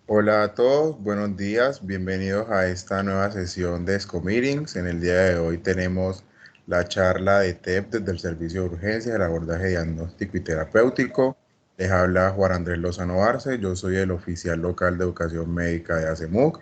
Hola a todos, buenos días, bienvenidos a esta nueva sesión de SCOMeetings. En el día de hoy tenemos la charla de TEP desde el Servicio de Urgencias, el abordaje diagnóstico y terapéutico. Les habla Juan Andrés Lozano Arce, yo soy el oficial local de Educación Médica de ACEMUC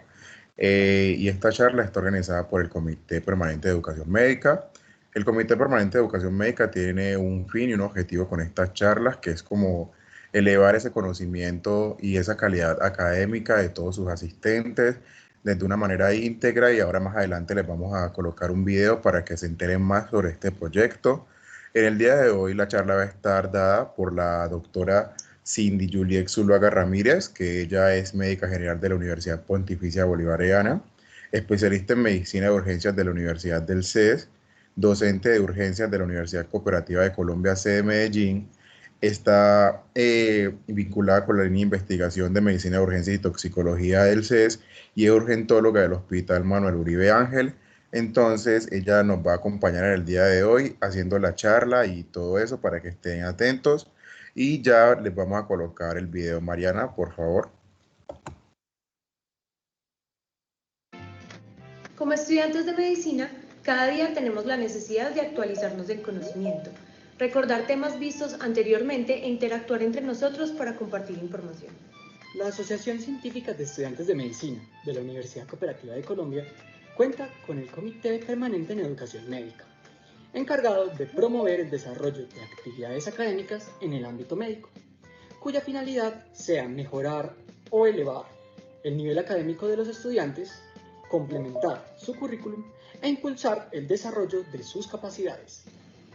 y esta charla está organizada por el Comité Permanente de Educación Médica. El Comité Permanente de Educación Médica tiene un fin y un objetivo con estas charlas, que es como elevar ese conocimiento y esa calidad académica de todos sus asistentes desde una manera íntegra, y ahora más adelante les vamos a colocar un video para que se enteren más sobre este proyecto. En el día de hoy la charla va a estar dada por la doctora Cindy Juliet Zuluaga Ramírez, que ella es médica general de la Universidad Pontificia Bolivariana, especialista en medicina de urgencias de la Universidad del CES, docente de urgencias de la Universidad Cooperativa de Colombia, sede Medellín. Está vinculada con la línea de investigación de medicina de urgencias y toxicología del CES y es urgentóloga del Hospital Manuel Uribe Ángel. Entonces, ella nos va a acompañar en el día de hoy haciendo la charla y todo eso para que estén atentos. Y ya les vamos a colocar el video. Mariana, por favor. Como estudiantes de medicina, cada día tenemos la necesidad de actualizarnos en conocimiento, recordar temas vistos anteriormente e interactuar entre nosotros para compartir información. La Asociación Científica de Estudiantes de Medicina de la Universidad Cooperativa de Colombia cuenta con el Comité Permanente en Educación Médica, encargado de promover el desarrollo de actividades académicas en el ámbito médico, cuya finalidad sea mejorar o elevar el nivel académico de los estudiantes, complementar su currículum e impulsar el desarrollo de sus capacidades.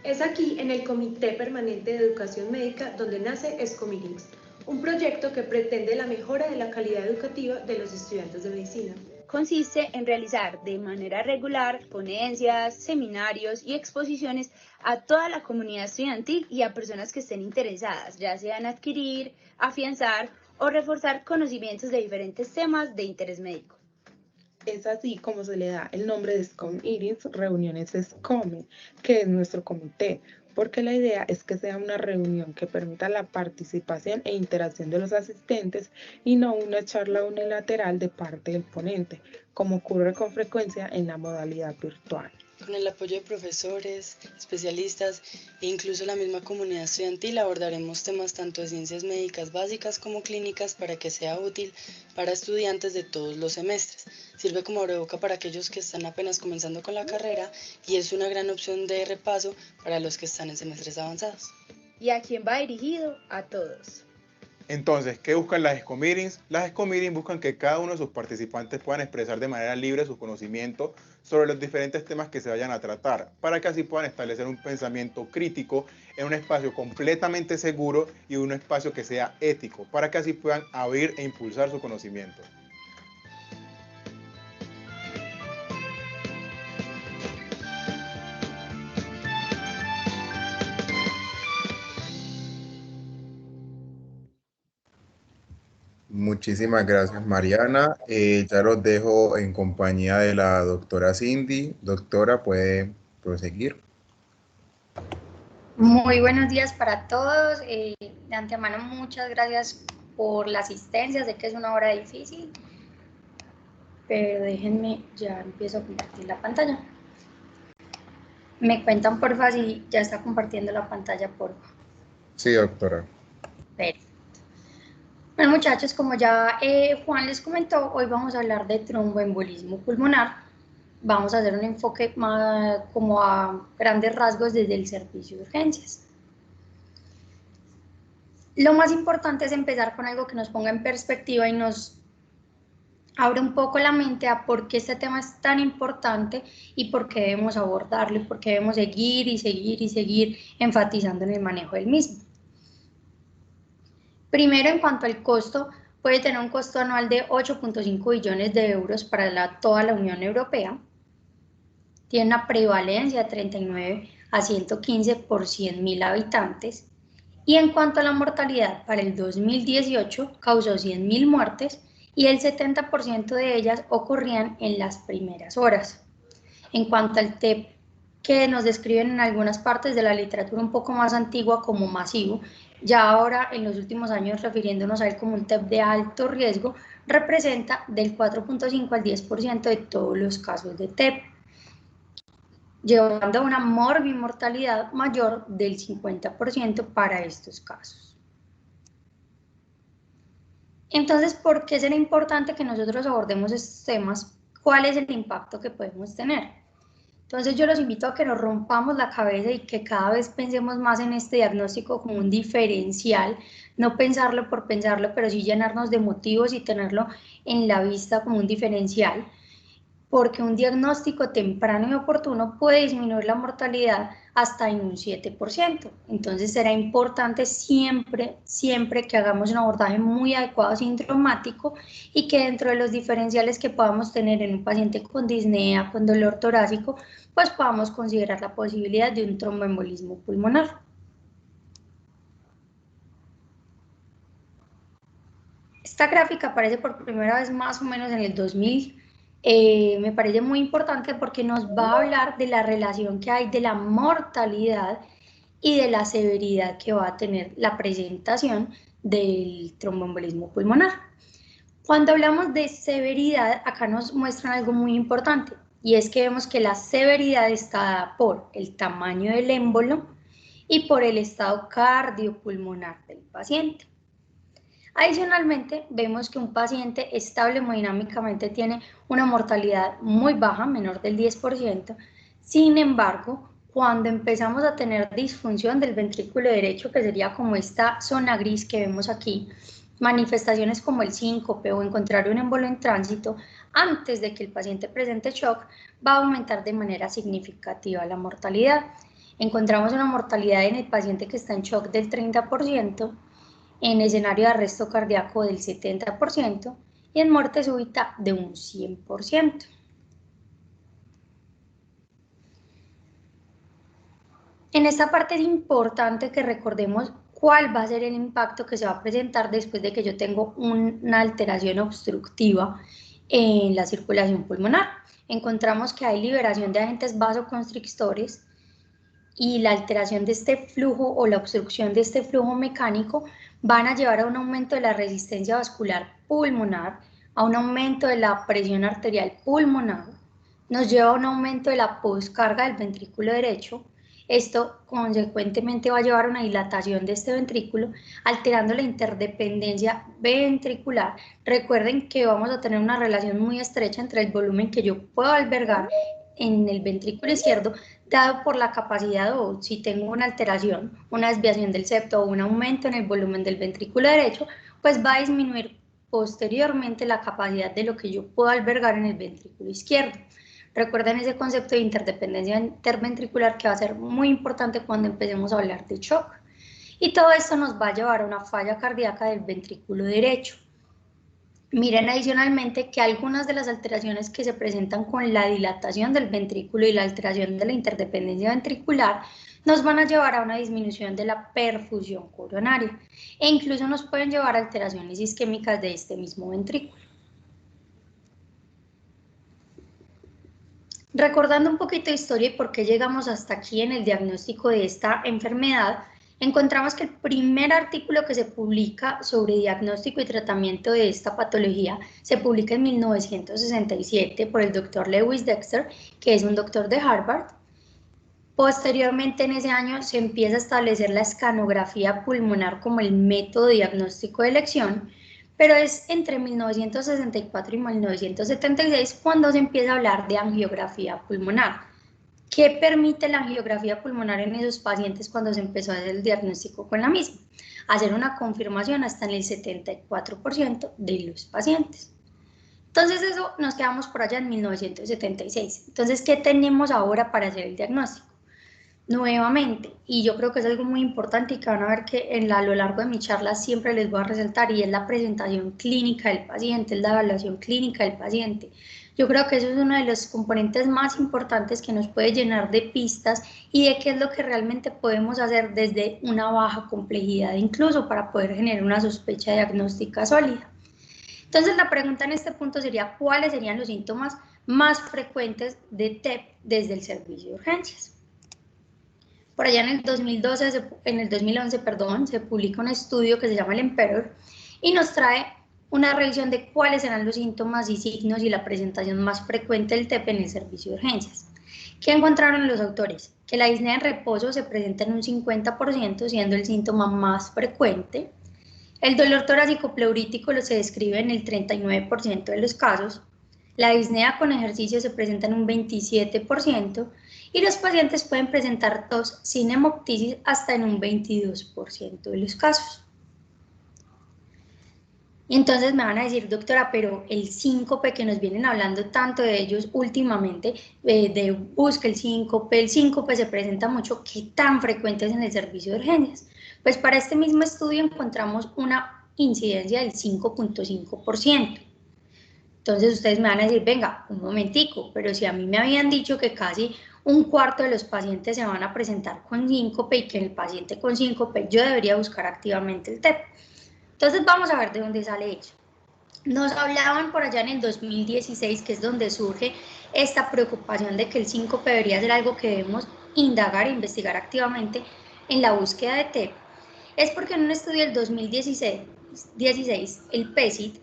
Es aquí, en el Comité Permanente de Educación Médica, donde nace SCOMeetings, un proyecto que pretende la mejora de la calidad educativa de los estudiantes de medicina. Consiste en realizar de manera regular ponencias, seminarios y exposiciones a toda la comunidad estudiantil y a personas que estén interesadas, ya sea en adquirir, afianzar o reforzar conocimientos de diferentes temas de interés médico. Es así como se le da el nombre de SCOMeetings, reuniones SCOME, que es nuestro comité, porque la idea es que sea una reunión que permita la participación e interacción de los asistentes y no una charla unilateral de parte del ponente, como ocurre con frecuencia en la modalidad virtual. Con el apoyo de profesores, especialistas e incluso la misma comunidad estudiantil abordaremos temas tanto de ciencias médicas básicas como clínicas para que sea útil para estudiantes de todos los semestres. Sirve como abrebocas para aquellos que están apenas comenzando con la carrera y es una gran opción de repaso para los que están en semestres avanzados. ¿Y a quién va dirigido? A todos. Entonces, ¿qué buscan las SCOMeetings? Las SCOMeetings buscan que cada uno de sus participantes puedan expresar de manera libre sus conocimientos sobre los diferentes temas que se vayan a tratar, para que así puedan establecer un pensamiento crítico en un espacio completamente seguro y un espacio que sea ético, para que así puedan abrir e impulsar su conocimiento. Muchísimas gracias, Mariana. Ya los dejo en compañía de la doctora Cindy. Doctora, puede proseguir. Muy buenos días para todos. De antemano, muchas gracias por la asistencia. Sé que es una hora difícil, pero déjenme, ya empiezo a compartir la pantalla. Me cuentan, porfa, si ya está compartiendo la pantalla, porfa. Sí, doctora. Perfecto. Bueno, muchachos, como ya Juan les comentó, hoy vamos a hablar de tromboembolismo pulmonar. Vamos a hacer un enfoque más como a grandes rasgos desde el servicio de urgencias. Lo más importante es empezar con algo que nos ponga en perspectiva y nos abra un poco la mente a por qué este tema es tan importante y por qué debemos abordarlo y por qué debemos seguir y seguir y seguir enfatizando en el manejo del mismo. Primero, en cuanto al costo, puede tener un costo anual de 8.5 billones de euros para toda la Unión Europea. Tiene una prevalencia de 39 a 115 por 100.000 habitantes. Y en cuanto a la mortalidad, para el 2018 causó 100.000 muertes y el 70% de ellas ocurrían en las primeras horas. En cuanto al TEP, que nos describen en algunas partes de la literatura un poco más antigua como masivo, ya ahora en los últimos años refiriéndonos a él como un TEP de alto riesgo, representa del 4.5 al 10% de todos los casos de TEP, llevando a una morbimortalidad mayor del 50% para estos casos. Entonces, ¿por qué será importante que nosotros abordemos estos temas? ¿Cuál es el impacto que podemos tener? Entonces yo los invito a que nos rompamos la cabeza y que cada vez pensemos más en este diagnóstico como un diferencial, no pensarlo por pensarlo, pero sí llenarnos de motivos y tenerlo en la vista como un diferencial, porque un diagnóstico temprano y oportuno puede disminuir la mortalidad hasta en un 7%. Entonces será importante siempre que hagamos un abordaje muy adecuado sintomático y que dentro de los diferenciales que podamos tener en un paciente con disnea, con dolor torácico, pues podamos considerar la posibilidad de un tromboembolismo pulmonar. Esta gráfica aparece por primera vez más o menos en el 2000. Me parece muy importante porque nos va a hablar de la relación que hay de la mortalidad y de la severidad que va a tener la presentación del tromboembolismo pulmonar. Cuando hablamos de severidad, acá nos muestran algo muy importante, y es que vemos que la severidad está dada por el tamaño del émbolo y por el estado cardiopulmonar del paciente. Adicionalmente, vemos que un paciente estable hemodinámicamente tiene una mortalidad muy baja, menor del 10%. Sin embargo, cuando empezamos a tener disfunción del ventrículo derecho, que sería como esta zona gris que vemos aquí, manifestaciones como el síncope o encontrar un émbolo en tránsito, antes de que el paciente presente shock, va a aumentar de manera significativa la mortalidad. Encontramos una mortalidad en el paciente que está en shock del 30%, en escenario de arresto cardíaco del 70% y en muerte súbita de un 100%. En esta parte es importante que recordemos cuál va a ser el impacto que se va a presentar después de que yo tengo una alteración obstructiva en la circulación pulmonar. Encontramos que hay liberación de agentes vasoconstrictores y la alteración de este flujo o la obstrucción de este flujo mecánico van a llevar a un aumento de la resistencia vascular pulmonar, a un aumento de la presión arterial pulmonar, nos lleva a un aumento de la poscarga del ventrículo derecho. Esto consecuentemente va a llevar a una dilatación de este ventrículo, alterando la interdependencia ventricular. Recuerden que vamos a tener una relación muy estrecha entre el volumen que yo puedo albergar en el ventrículo izquierdo, dado por la capacidad, o si tengo una alteración, una desviación del septo o un aumento en el volumen del ventrículo derecho, pues va a disminuir posteriormente la capacidad de lo que yo puedo albergar en el ventrículo izquierdo. Recuerden ese concepto de interdependencia interventricular que va a ser muy importante cuando empecemos a hablar de shock. Y todo esto nos va a llevar a una falla cardíaca del ventrículo derecho. Miren adicionalmente que algunas de las alteraciones que se presentan con la dilatación del ventrículo y la alteración de la interdependencia ventricular nos van a llevar a una disminución de la perfusión coronaria e incluso nos pueden llevar a alteraciones isquémicas de este mismo ventrículo. Recordando un poquito de historia y por qué llegamos hasta aquí en el diagnóstico de esta enfermedad, encontramos que el primer artículo que se publica sobre diagnóstico y tratamiento de esta patología se publica en 1967 por el doctor Lewis Dexter, que es un doctor de Harvard. Posteriormente, en ese año, se empieza a establecer la escanografía pulmonar como el método diagnóstico de elección, pero es entre 1964 y 1976 cuando se empieza a hablar de angiografía pulmonar. ¿Qué permite la angiografía pulmonar en esos pacientes cuando se empezó a hacer el diagnóstico con la misma? Hacer una confirmación hasta en el 74% de los pacientes. Entonces eso nos quedamos por allá en 1976. Entonces, ¿qué tenemos ahora para hacer el diagnóstico? Nuevamente, y yo creo que es algo muy importante y que van a ver que a lo largo de mi charla siempre les voy a resaltar, y es la presentación clínica del paciente, es la evaluación clínica del paciente. Yo creo que eso es uno de los componentes más importantes que nos puede llenar de pistas y de qué es lo que realmente podemos hacer desde una baja complejidad, incluso para poder generar una sospecha diagnóstica sólida. Entonces la pregunta en este punto sería, ¿cuáles serían los síntomas más frecuentes de TEP desde el servicio de urgencias? Por allá en el 2011, se publica un estudio que se llama el Emperor y nos trae una revisión de cuáles serán los síntomas y signos y la presentación más frecuente del TEP en el servicio de urgencias. ¿Qué encontraron los autores? Que la disnea en reposo se presenta en un 50%, siendo el síntoma más frecuente. El dolor torácico pleurítico se describe en el 39% de los casos. La disnea con ejercicio se presenta en un 27% y los pacientes pueden presentar tos sin hemoptisis hasta en un 22% de los casos. Y entonces me van a decir, doctora, pero el síncope que nos vienen hablando tanto de ellos últimamente, de busca el síncope se presenta mucho, ¿qué tan frecuente es en el servicio de urgencias? Pues para este mismo estudio encontramos una incidencia del 5.5%. Entonces ustedes me van a decir, venga, un momentico, pero si a mí me habían dicho que casi un cuarto de los pacientes se van a presentar con síncope y que en el paciente con síncope yo debería buscar activamente el TEP. Entonces vamos a ver de dónde sale eso. Nos hablaban por allá en el 2016, que es donde surge esta preocupación de que el síncope debería ser algo que debemos indagar e investigar activamente en la búsqueda de TEP. Es porque en un estudio del 2016, el PESIT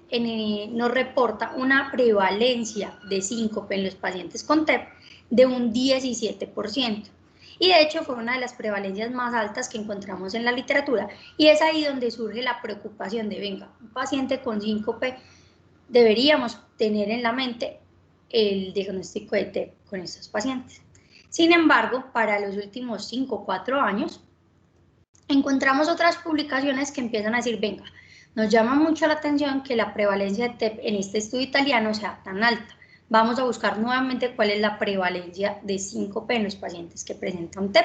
nos reporta una prevalencia de síncope en los pacientes con TEP de un 17%. Y de hecho fue una de las prevalencias más altas que encontramos en la literatura, y es ahí donde surge la preocupación de, venga, un paciente con síncope, deberíamos tener en la mente el diagnóstico de TEP con estos pacientes. Sin embargo, para los últimos 5 o 4 años, encontramos otras publicaciones que empiezan a decir, venga, nos llama mucho la atención que la prevalencia de TEP en este estudio italiano sea tan alta. Vamos a buscar nuevamente cuál es la prevalencia de síncope en los pacientes que presentan TEP.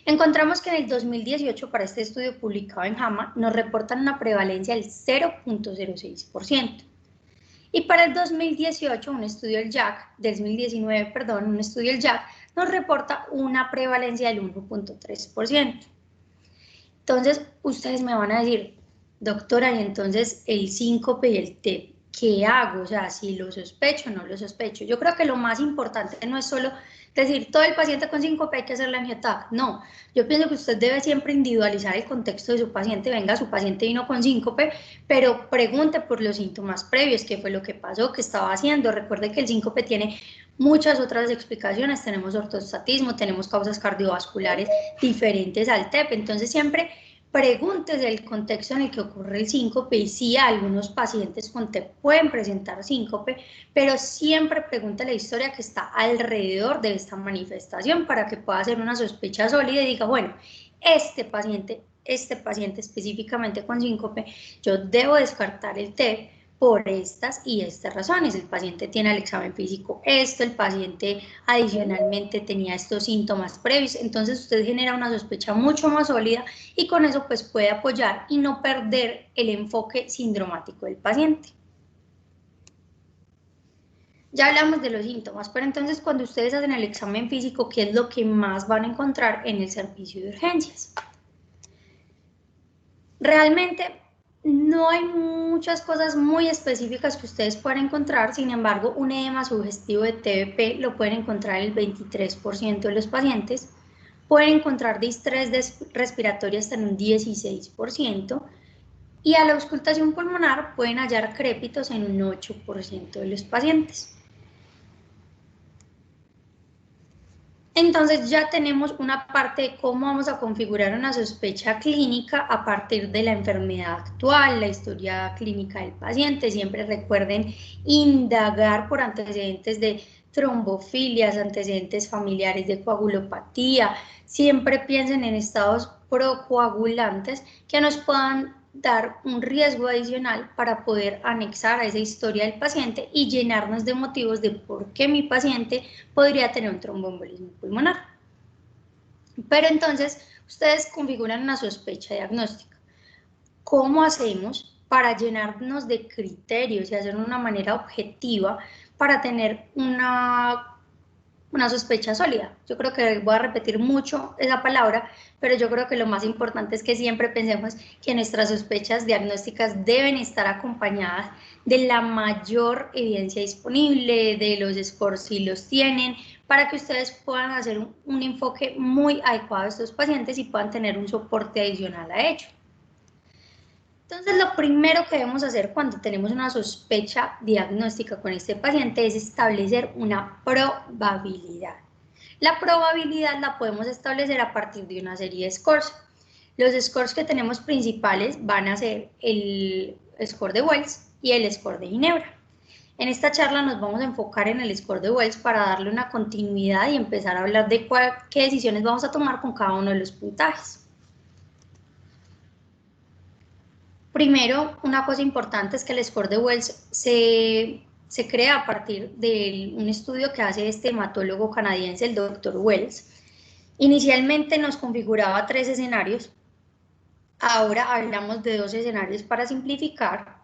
Encontramos que en el 2018, para este estudio publicado en JAMA, nos reportan una prevalencia del 0.06%. Y para el 2018, un estudio del JAC, del 2019, perdón, un estudio del JAC, nos reporta una prevalencia del 1.3%. Entonces, ustedes me van a decir, doctora, y entonces el síncope y el TEP, ¿qué hago? O sea, si lo sospecho o no lo sospecho. Yo creo que lo más importante no es solo decir, todo el paciente con síncope hay que hacer la angioTAC. No, yo pienso que usted debe siempre individualizar el contexto de su paciente. Venga, su paciente vino con síncope, pero pregunte por los síntomas previos, qué fue lo que pasó, qué estaba haciendo. Recuerde que el síncope tiene muchas otras explicaciones. Tenemos ortostatismo, tenemos causas cardiovasculares diferentes al TEP. Entonces siempre pregúntese el contexto en el que ocurre el síncope, y sí, algunos pacientes con TEP pueden presentar síncope, pero siempre pregunte la historia que está alrededor de esta manifestación para que pueda hacer una sospecha sólida y diga, bueno, este paciente específicamente con síncope, yo debo descartar el TEP por estas y estas razones. El paciente tiene el examen físico esto, el paciente adicionalmente tenía estos síntomas previos, entonces usted genera una sospecha mucho más sólida y con eso pues puede apoyar y no perder el enfoque sindromático del paciente. Ya hablamos de los síntomas, pero entonces cuando ustedes hacen el examen físico, ¿qué es lo que más van a encontrar en el servicio de urgencias? Realmente no hay muchas cosas muy específicas que ustedes puedan encontrar, sin embargo, un edema sugestivo de TBP lo pueden encontrar el 23% de los pacientes, pueden encontrar distrés respiratorio hasta en un 16%, y a la auscultación pulmonar pueden hallar crépitos en un 8% de los pacientes. Entonces ya tenemos una parte de cómo vamos a configurar una sospecha clínica a partir de la enfermedad actual, la historia clínica del paciente. Siempre recuerden indagar por antecedentes de trombofilias, antecedentes familiares de coagulopatía. Siempre piensen en estados procoagulantes que nos puedan dar un riesgo adicional para poder anexar a esa historia del paciente y llenarnos de motivos de por qué mi paciente podría tener un tromboembolismo pulmonar. Pero entonces, ustedes configuran una sospecha diagnóstica. ¿Cómo hacemos para llenarnos de criterios y hacerlo de una manera objetiva para tener una sospecha sólida? Yo creo que voy a repetir mucho esa palabra, pero yo creo que lo más importante es que siempre pensemos que nuestras sospechas diagnósticas deben estar acompañadas de la mayor evidencia disponible, de los scores si los tienen, para que ustedes puedan hacer un enfoque muy adecuado a estos pacientes y puedan tener un soporte adicional a ello. Entonces, lo primero que debemos hacer cuando tenemos una sospecha diagnóstica con este paciente es establecer una probabilidad. La probabilidad la podemos establecer a partir de una serie de scores. Los scores que tenemos principales van a ser el score de Wells y el score de Ginebra. En esta charla nos vamos a enfocar en el score de Wells para darle una continuidad y empezar a hablar de qué decisiones vamos a tomar con cada uno de los puntajes. Primero, una cosa importante es que el score de Wells se crea a partir de un estudio que hace este hematólogo canadiense, el Dr. Wells. Inicialmente nos configuraba 3 escenarios, ahora hablamos de 2 escenarios para simplificar.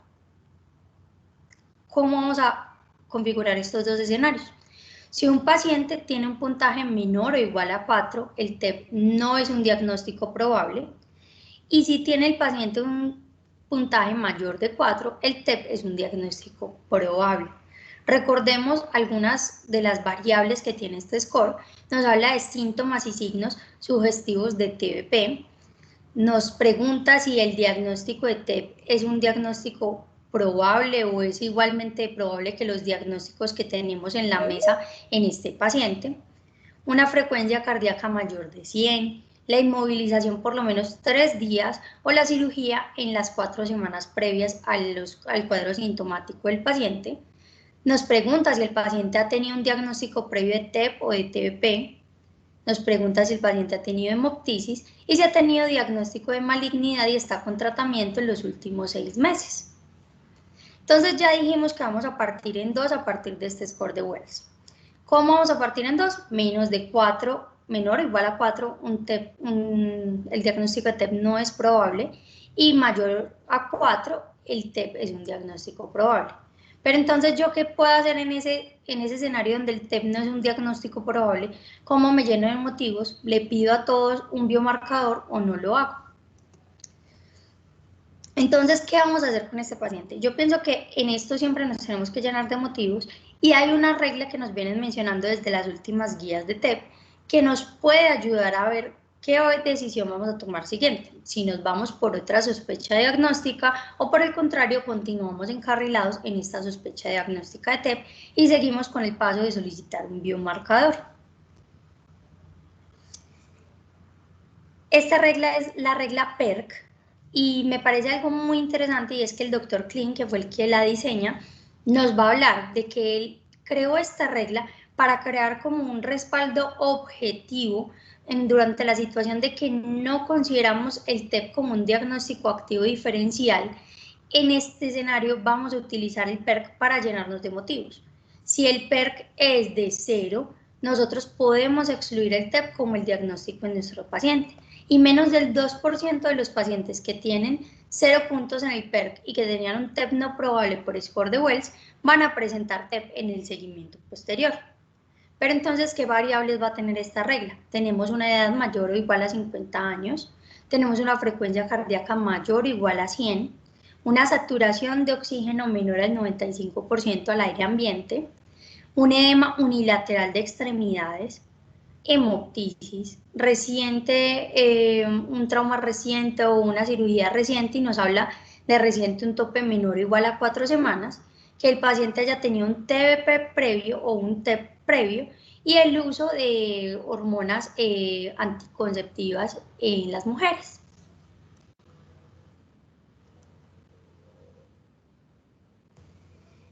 ¿Cómo vamos a configurar estos 2 escenarios? Si un paciente tiene un puntaje menor o igual a 4, el TEP no es un diagnóstico probable, y si tiene el paciente un puntaje mayor de 4, el TEP es un diagnóstico probable. Recordemos algunas de las variables que tiene este score. Nos habla de síntomas y signos sugestivos de TBP. Nos pregunta si el diagnóstico de TEP es un diagnóstico probable o es igualmente probable que los diagnósticos que tenemos en la mesa en este paciente. Una frecuencia cardíaca mayor de 100, la inmovilización por lo menos 3 días o la cirugía en las 4 semanas previas al cuadro sintomático del paciente. Nos pregunta si el paciente ha tenido un diagnóstico previo de TEP o de TBP. Nos pregunta si el paciente ha tenido hemoptisis y si ha tenido diagnóstico de malignidad y está con tratamiento en los últimos 6 meses. Entonces ya dijimos que vamos a partir en 2 a partir de este score de Wells. ¿Cómo vamos a partir en 2? Menos de 4, menor o igual a 4, el diagnóstico de TEP no es probable, y mayor a 4, el TEP es un diagnóstico probable. Pero entonces, ¿yo qué puedo hacer en ese escenario donde el TEP no es un diagnóstico probable? ¿Cómo me lleno de motivos? ¿Le pido a todos un biomarcador o no lo hago? Entonces, ¿qué vamos a hacer con este paciente? Yo pienso que en esto siempre nos tenemos que llenar de motivos, y hay una regla que nos vienen mencionando desde las últimas guías de TEP que nos puede ayudar a ver qué decisión vamos a tomar siguiente, si nos vamos por otra sospecha diagnóstica o por el contrario continuamos encarrilados en esta sospecha diagnóstica de TEP y seguimos con el paso de solicitar un biomarcador. Esta regla es la regla PERC y me parece algo muy interesante, y es que el Dr. Klein, que fue el que la diseña, nos va a hablar de que él creó esta regla para crear como un respaldo objetivo durante la situación de que no consideramos el TEP como un diagnóstico activo diferencial. En este escenario vamos a utilizar el PERC para llenarnos de motivos. Si el PERC es de 0, nosotros podemos excluir el TEP como el diagnóstico en nuestro paciente, y menos del 2% de los pacientes que tienen 0 puntos en el PERC y que tenían un TEP no probable por score de Wells van a presentar TEP en el seguimiento posterior. Pero entonces, ¿qué variables va a tener esta regla? Tenemos una edad mayor o igual a 50 años, tenemos una frecuencia cardíaca mayor o igual a 100, una saturación de oxígeno menor al 95% al aire ambiente, un edema unilateral de extremidades, hemoptisis, un trauma reciente o una cirugía reciente, y nos habla de reciente un tope menor o igual a 4 semanas, que el paciente haya tenido un TBP previo o un TEP previo, y el uso de hormonas anticonceptivas en las mujeres.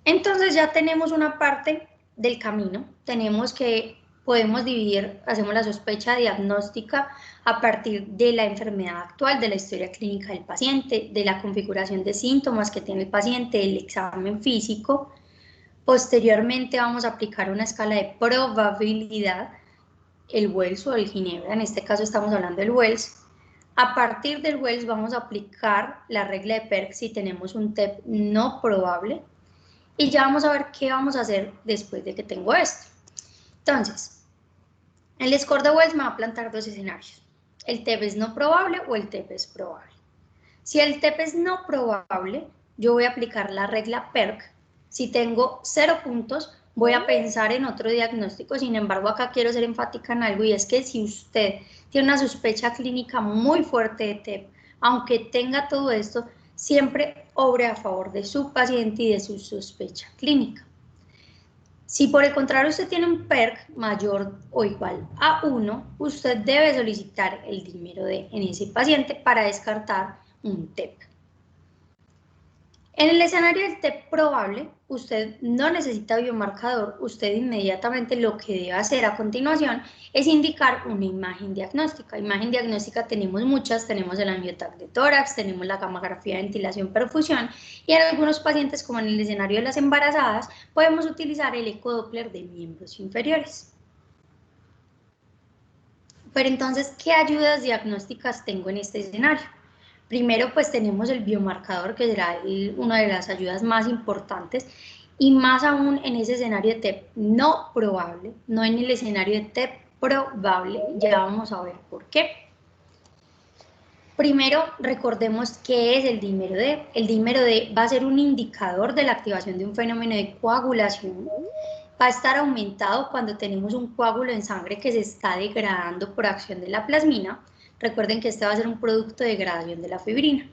Entonces ya tenemos una parte del camino, tenemos que podemos dividir, hacemos la sospecha diagnóstica a partir de la enfermedad actual, de la historia clínica del paciente, de la configuración de síntomas que tiene el paciente, del examen físico. Posteriormente vamos a aplicar una escala de probabilidad, el Wells o el Ginebra, en este caso estamos hablando del Wells. A partir del Wells vamos a aplicar la regla de PERC si tenemos un TEP no probable, y ya vamos a ver qué vamos a hacer después de que tengo esto. Entonces, el score de Wells me va a plantear 2 escenarios. El TEP es no probable o el TEP es probable. Si el TEP es no probable, yo voy a aplicar la regla PERC. Si tengo 0 puntos, voy a pensar en otro diagnóstico. Sin embargo, acá quiero ser enfática en algo, y es que si usted tiene una sospecha clínica muy fuerte de TEP, aunque tenga todo esto, siempre obre a favor de su paciente y de su sospecha clínica. Si por el contrario usted tiene un PERC mayor o igual a 1, usted debe solicitar el dímero D en ese paciente para descartar un TEP. En el escenario del TEP probable, usted no necesita biomarcador, usted inmediatamente lo que debe hacer a continuación es indicar una imagen diagnóstica. Imagen diagnóstica tenemos muchas, tenemos el angiotac de tórax, tenemos la gamografía de ventilación perfusión y en algunos pacientes, como en el escenario de las embarazadas, podemos utilizar el ecodoppler de miembros inferiores. Pero entonces, ¿qué ayudas diagnósticas tengo en este escenario? Primero, pues tenemos el biomarcador, que será una de las ayudas más importantes, y más aún en ese escenario de TEP no probable, no en el escenario de TEP probable, ya vamos a ver por qué. Primero, recordemos qué es el dímero D. El dímero D va a ser un indicador de la activación de un fenómeno de coagulación. Va a estar aumentado cuando tenemos un coágulo en sangre que se está degradando por acción de la plasmina. Recuerden que este va a ser un producto de degradación de la fibrina.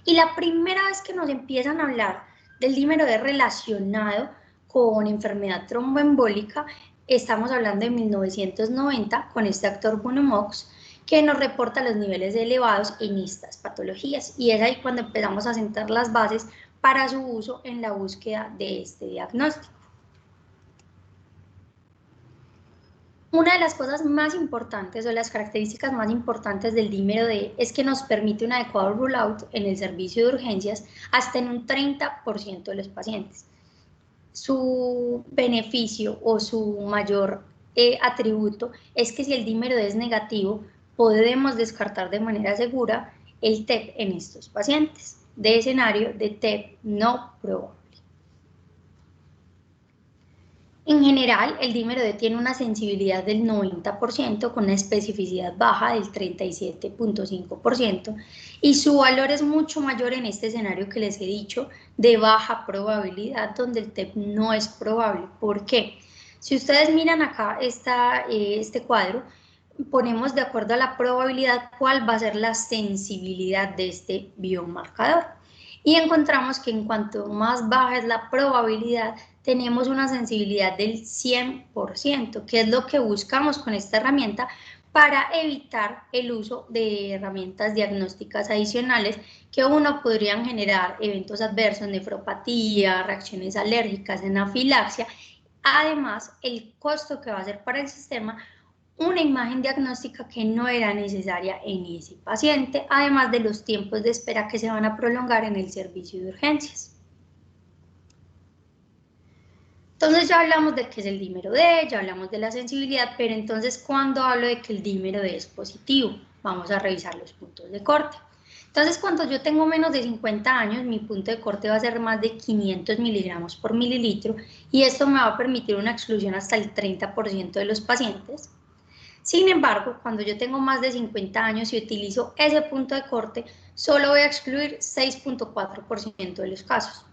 Y la primera vez que nos empiezan a hablar del dímero D relacionado con enfermedad tromboembólica, estamos hablando de 1990 con este actor Bonomox, que nos reporta los niveles elevados en estas patologías. Y es ahí cuando empezamos a sentar las bases para su uso en la búsqueda de este diagnóstico. Una de las cosas más importantes o las características más importantes del dímero D es que nos permite un adecuado rollout en el servicio de urgencias hasta en un 30% de los pacientes. Su beneficio o su mayor atributo es que si el dímero D es negativo, podemos descartar de manera segura el TEP en estos pacientes de escenario de TEP no probable. En general, el dímero D tiene una sensibilidad del 90% con una especificidad baja del 37.5% y su valor es mucho mayor en este escenario que les he dicho de baja probabilidad donde el TEP no es probable. ¿Por qué? Si ustedes miran acá este cuadro, ponemos de acuerdo a la probabilidad cuál va a ser la sensibilidad de este biomarcador y encontramos que en cuanto más baja es la probabilidad, tenemos una sensibilidad del 100%, que es lo que buscamos con esta herramienta para evitar el uso de herramientas diagnósticas adicionales que uno podrían generar eventos adversos, nefropatía, reacciones alérgicas, anafilaxia. Además, el costo que va a ser para el sistema una imagen diagnóstica que no era necesaria en ese paciente, además de los tiempos de espera que se van a prolongar en el servicio de urgencias. Entonces ya hablamos de qué es el dímero D, ya hablamos de la sensibilidad, pero entonces cuando hablo de que el dímero D es positivo, vamos a revisar los puntos de corte. Entonces cuando yo tengo menos de 50 años, mi punto de corte va a ser más de 500 miligramos por mililitro y esto me va a permitir una exclusión hasta el 30% de los pacientes. Sin embargo, cuando yo tengo más de 50 años y utilizo ese punto de corte, solo voy a excluir 6.4% de los casos.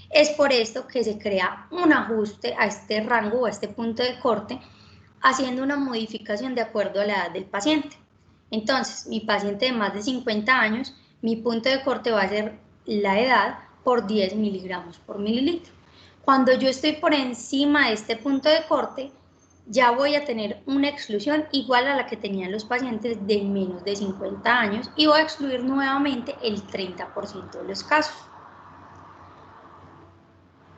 Es por esto que se crea un ajuste a este rango o a este punto de corte, haciendo una modificación de acuerdo a la edad del paciente. Entonces, mi paciente de más de 50 años, mi punto de corte va a ser la edad por 10 miligramos por mililitro. Cuando yo estoy por encima de este punto de corte, ya voy a tener una exclusión igual a la que tenían los pacientes de menos de 50 años y voy a excluir nuevamente el 30% de los casos.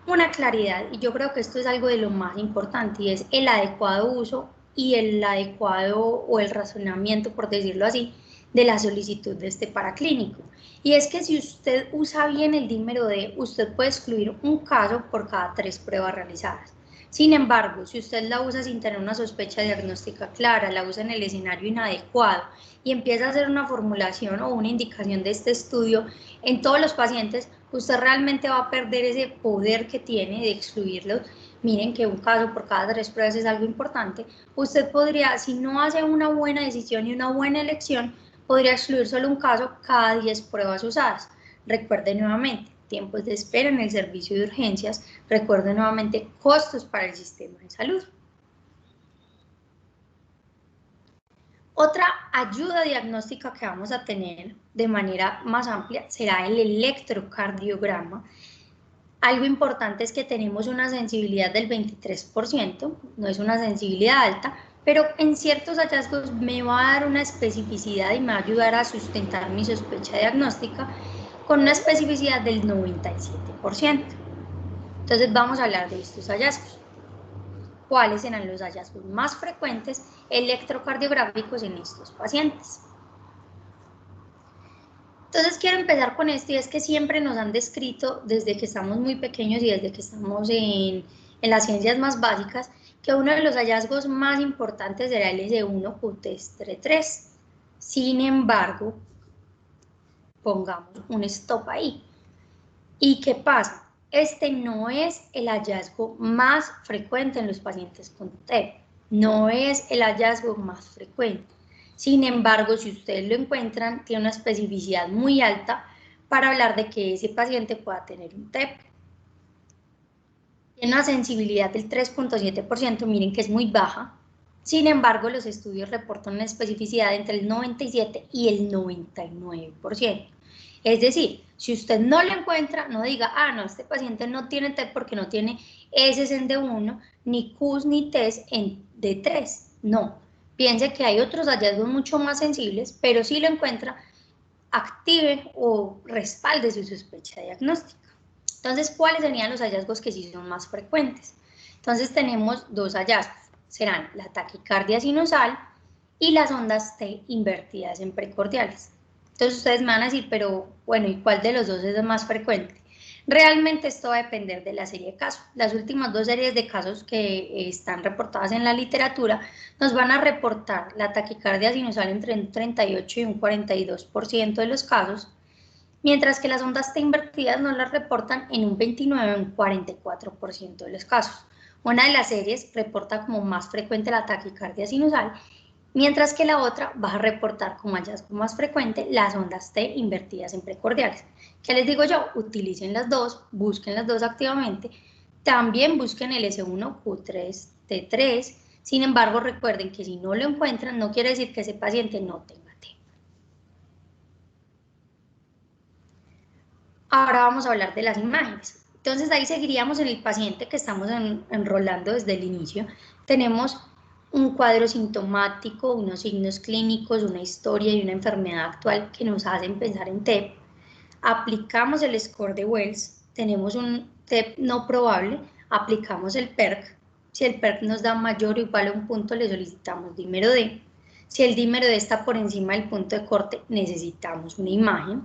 Una claridad, y yo creo que esto es algo de lo más importante, y es el adecuado uso y el adecuado o el razonamiento, por decirlo así, de la solicitud de este paraclínico. Y es que si usted usa bien el dímero D, usted puede excluir un caso por cada 3 pruebas realizadas. Sin embargo, si usted la usa sin tener una sospecha diagnóstica clara, la usa en el escenario inadecuado y empieza a hacer una formulación o una indicación de este estudio en todos los pacientes, usted realmente va a perder ese poder que tiene de excluirlos. Miren que un caso por cada 3 pruebas es algo importante. Usted podría, si no hace una buena decisión y una buena elección, podría excluir solo un caso cada 10 pruebas usadas. Recuerde nuevamente, tiempos de espera en el servicio de urgencias. Recuerde nuevamente, costos para el sistema de salud. Otra ayuda diagnóstica que vamos a tener de manera más amplia será el electrocardiograma. Algo importante es que tenemos una sensibilidad del 23%, no es una sensibilidad alta, pero en ciertos hallazgos me va a dar una especificidad y me va a ayudar a sustentar mi sospecha diagnóstica con una especificidad del 97%. Entonces vamos a hablar de estos hallazgos. ¿Cuáles serán los hallazgos más frecuentes electrocardiográficos en estos pacientes? Entonces quiero empezar con esto, y es que siempre nos han descrito desde que estamos muy pequeños y desde que estamos en las ciencias más básicas, que uno de los hallazgos más importantes era el S1Q33. Sin embargo, pongamos un stop ahí. ¿Y qué pasa? Este no es el hallazgo más frecuente en los pacientes con TEP, no es el hallazgo más frecuente. Sin embargo, si ustedes lo encuentran, tiene una especificidad muy alta para hablar de que ese paciente pueda tener un TEP. Tiene una sensibilidad del 3.7%, miren que es muy baja. Sin embargo, los estudios reportan una especificidad entre el 97 y el 99%. Es decir, si usted no lo encuentra, no diga, ah, no, este paciente no tiene TEP porque no tiene S en D1, ni Qs ni Ts en D3. No, piense que hay otros hallazgos mucho más sensibles, pero si lo encuentra, active o respalde su sospecha diagnóstica. Entonces, ¿cuáles serían los hallazgos que sí son más frecuentes? Entonces, tenemos dos hallazgos, serán la taquicardia sinusal y las ondas T invertidas en precordiales. Entonces ustedes me van a decir, pero bueno, ¿y cuál de los dos es el más frecuente? Realmente esto va a depender de la serie de casos. Las últimas dos series de casos que están reportadas en la literatura nos van a reportar la taquicardia sinusal entre un 38 y un 42% de los casos, mientras que las ondas T invertidas nos las reportan en un 29 o un 44% de los casos. Una de las series reporta como más frecuente la taquicardia sinusal, mientras que la otra va a reportar como hallazgo más frecuente las ondas T invertidas en precordiales. ¿Qué les digo yo? Utilicen las dos, busquen las dos activamente, también busquen el S1Q3T3, sin embargo recuerden que si no lo encuentran no quiere decir que ese paciente no tenga T. Ahora vamos a hablar de las imágenes. Entonces ahí seguiríamos en el paciente que estamos enrolando desde el inicio. Tenemos un cuadro sintomático, unos signos clínicos, una historia y una enfermedad actual que nos hacen pensar en TEP. Aplicamos el score de Wells, tenemos un TEP no probable, aplicamos el PERC. Si el PERC nos da mayor o igual a un punto, le solicitamos dímero D. Si el dímero D está por encima del punto de corte, necesitamos una imagen.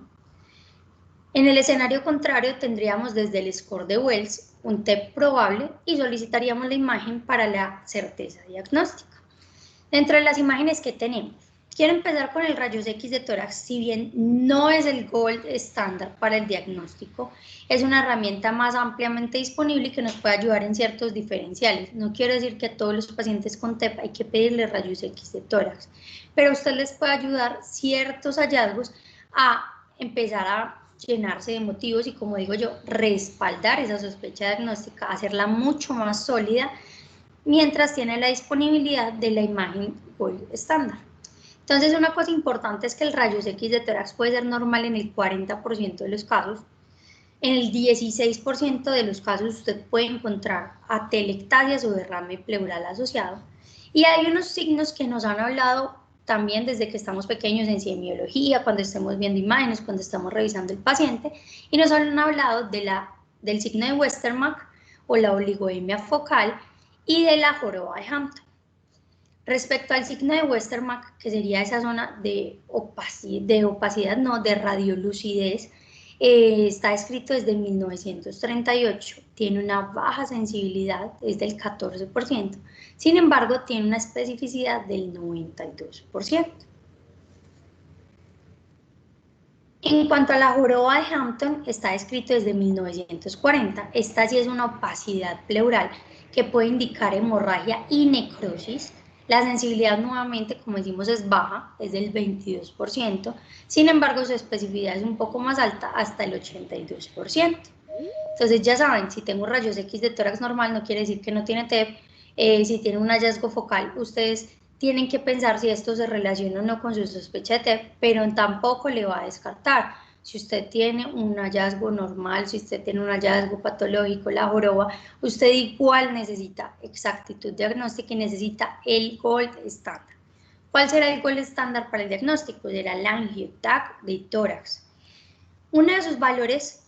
En el escenario contrario, tendríamos desde el score de Wells un TEP probable y solicitaríamos la imagen para la certeza diagnóstica. Dentro de las imágenes que tenemos, quiero empezar con el rayos X de tórax. Si bien no es el gold estándar para el diagnóstico, es una herramienta más ampliamente disponible y que nos puede ayudar en ciertos diferenciales. No quiero decir que a todos los pacientes con TEP hay que pedirle rayos X de tórax, pero a usted les puede ayudar ciertos hallazgos a empezar a llenarse de motivos y, como digo yo, respaldar esa sospecha diagnóstica, hacerla mucho más sólida, mientras tiene la disponibilidad de la imagen gold estándar. Entonces, una cosa importante es que el rayos X de tórax puede ser normal en el 40% de los casos. En el 16% de los casos usted puede encontrar atelectasias o derrame pleural asociado. Y hay unos signos que nos han hablado también desde que estamos pequeños en semiología, cuando estemos viendo imágenes, cuando estamos revisando el paciente, y nos han hablado del signo de Westermarck o la oligoemia focal y de la joroba de Hampton. Respecto al signo de Westermarck, que sería esa zona de opacidad, no, de radiolucidez, está escrito desde 1938, tiene una baja sensibilidad, es del 14%, sin embargo tiene una especificidad del 92%. En cuanto a la joroba de Hampton, está escrito desde 1940, esta sí es una opacidad pleural que puede indicar hemorragia y necrosis. La sensibilidad nuevamente, como decimos, es baja, es del 22%, sin embargo su especificidad es un poco más alta, hasta el 82%. Entonces ya saben, si tengo rayos X de tórax normal no quiere decir que no tiene TEP, si tiene un hallazgo focal, ustedes tienen que pensar si esto se relaciona o no con su sospecha de TEP, pero tampoco le va a descartar. Si usted tiene un hallazgo normal, si usted tiene un hallazgo patológico, la joroba, usted igual necesita exactitud diagnóstica y necesita el gold estándar. ¿Cuál será el gold estándar para el diagnóstico? Será el angio-TAC de tórax. Uno de sus valores,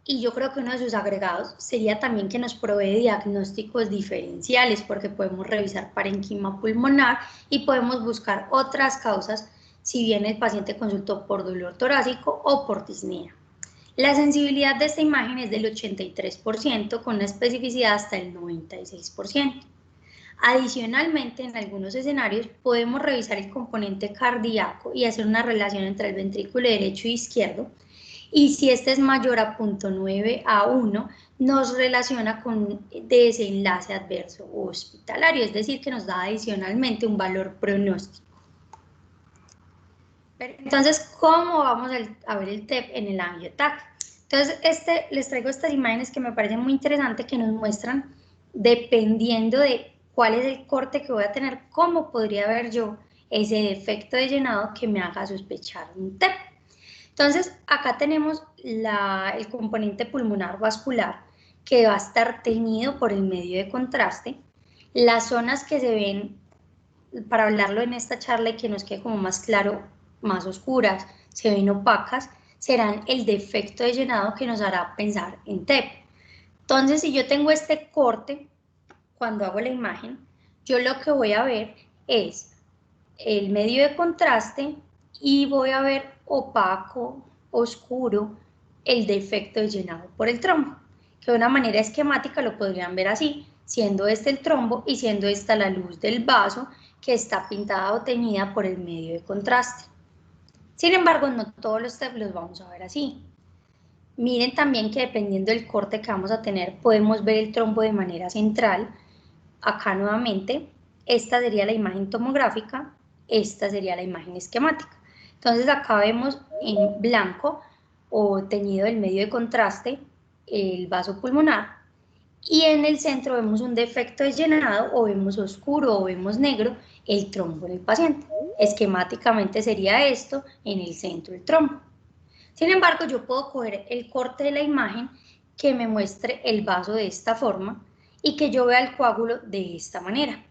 y yo creo que uno de sus agregados, sería también que nos provee diagnósticos diferenciales, porque podemos revisar parenquima pulmonar y podemos buscar otras causas si bien el paciente consultó por dolor torácico o por disnea. La sensibilidad de esta imagen es del 83%, con una especificidad hasta el 96%. Adicionalmente, en algunos escenarios podemos revisar el componente cardíaco y hacer una relación entre el ventrículo derecho e izquierdo, y si este es mayor a 0.9 a 1, nos relaciona con desenlace adverso hospitalario, es decir, que nos da adicionalmente un valor pronóstico. Entonces, ¿cómo vamos a ver el TEP en el angio-TAC? Entonces, les traigo estas imágenes que me parecen muy interesantes, que nos muestran, dependiendo de cuál es el corte que voy a tener, cómo podría ver yo ese defecto de llenado que me haga sospechar un TEP. Entonces, acá tenemos el componente pulmonar vascular, que va a estar teñido por el medio de contraste. Las zonas que se ven, para hablarlo en esta charla y que nos quede como más claro, más oscuras, se ven opacas, serán el defecto de llenado que nos hará pensar en TEP. Entonces, si yo tengo este corte, cuando hago la imagen, yo lo que voy a ver es el medio de contraste y voy a ver opaco, oscuro, el defecto de llenado por el trombo, que de una manera esquemática lo podrían ver así, siendo este el trombo y siendo esta la luz del vaso que está pintada o teñida por el medio de contraste. Sin embargo, no todos los TEP los vamos a ver así. Miren también que dependiendo del corte que vamos a tener, podemos ver el trombo de manera central. Acá nuevamente, esta sería la imagen tomográfica, esta sería la imagen esquemática. Entonces acá vemos en blanco o teñido del medio de contraste el vaso pulmonar, y en el centro vemos un defecto de llenado, o vemos oscuro o vemos negro el trombo en el paciente. Esquemáticamente sería esto en el centro del trombo. Sin embargo, yo puedo coger el corte de la imagen que me muestre el vaso de esta forma y que yo vea el coágulo de esta manera.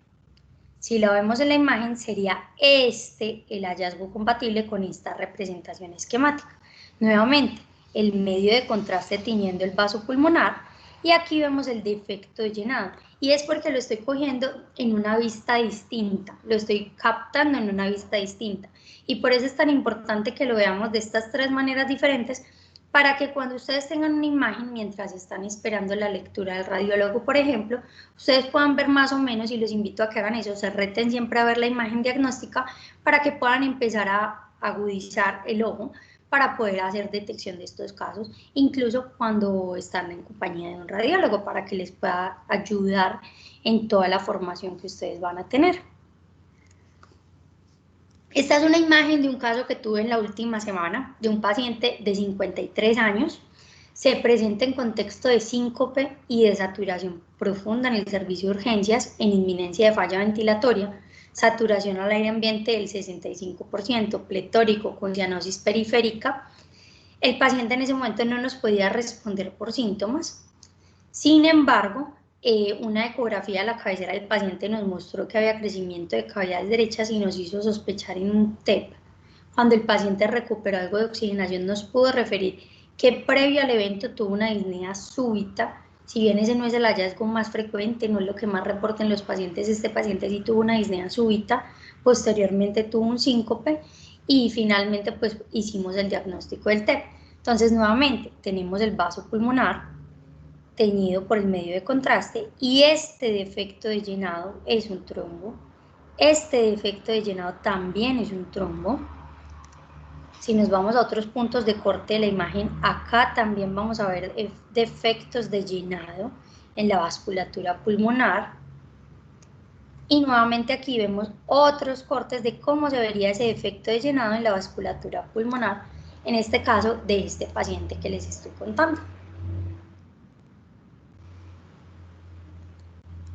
Si lo vemos en la imagen, sería este el hallazgo compatible con esta representación esquemática. Nuevamente, el medio de contraste tiñendo el vaso pulmonar, y aquí vemos el defecto de llenado, y es porque lo estoy cogiendo en una vista distinta, lo estoy captando en una vista distinta, y por eso es tan importante que lo veamos de estas tres maneras diferentes, para que cuando ustedes tengan una imagen, mientras están esperando la lectura del radiólogo, por ejemplo, ustedes puedan ver más o menos, y los invito a que hagan eso, se reten siempre a ver la imagen diagnóstica para que puedan empezar a agudizar el ojo para poder hacer detección de estos casos, incluso cuando están en compañía de un radiólogo, para que les pueda ayudar en toda la formación que ustedes van a tener. Esta es una imagen de un caso que tuve en la última semana, de un paciente de 53 años, se presenta en contexto de síncope y de saturación profunda en el servicio de urgencias en inminencia de falla ventilatoria, saturación al aire ambiente del 65%, pletórico con cianosis periférica. El paciente en ese momento no nos podía responder por síntomas. Sin embargo, una ecografía de la cabecera del paciente nos mostró que había crecimiento de cavidades derechas y nos hizo sospechar en un TEP. Cuando el paciente recuperó algo de oxigenación, nos pudo referir que previo al evento tuvo una disnea súbita. Si bien ese no es el hallazgo más frecuente, no es lo que más reportan los pacientes, este paciente sí tuvo una disnea súbita, posteriormente tuvo un síncope y finalmente pues hicimos el diagnóstico del TEP. Entonces nuevamente tenemos el vaso pulmonar teñido por el medio de contraste y este defecto de llenado es un trombo. Este defecto de llenado también es un trombo. Si nos vamos a otros puntos de corte de la imagen, acá también vamos a ver defectos de llenado en la vasculatura pulmonar. Y nuevamente aquí vemos otros cortes de cómo se vería ese defecto de llenado en la vasculatura pulmonar, en este caso de este paciente que les estoy contando.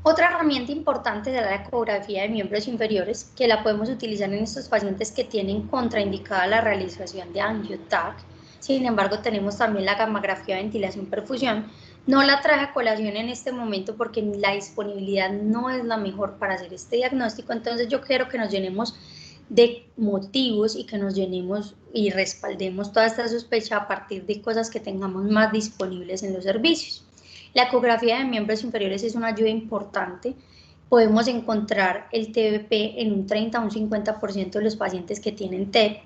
Otra herramienta importante es la ecografía de miembros inferiores, que la podemos utilizar en estos pacientes que tienen contraindicada la realización de angio-TAC. Sin embargo, tenemos también la gammagrafía de ventilación-perfusión. No la traje a colación en este momento porque la disponibilidad no es la mejor para hacer este diagnóstico, entonces yo quiero que nos llenemos de motivos y que nos llenemos y respaldemos toda esta sospecha a partir de cosas que tengamos más disponibles en los servicios. La ecografía de miembros inferiores es una ayuda importante. Podemos encontrar el TBP en un 30 a un 50% de los pacientes que tienen TEP.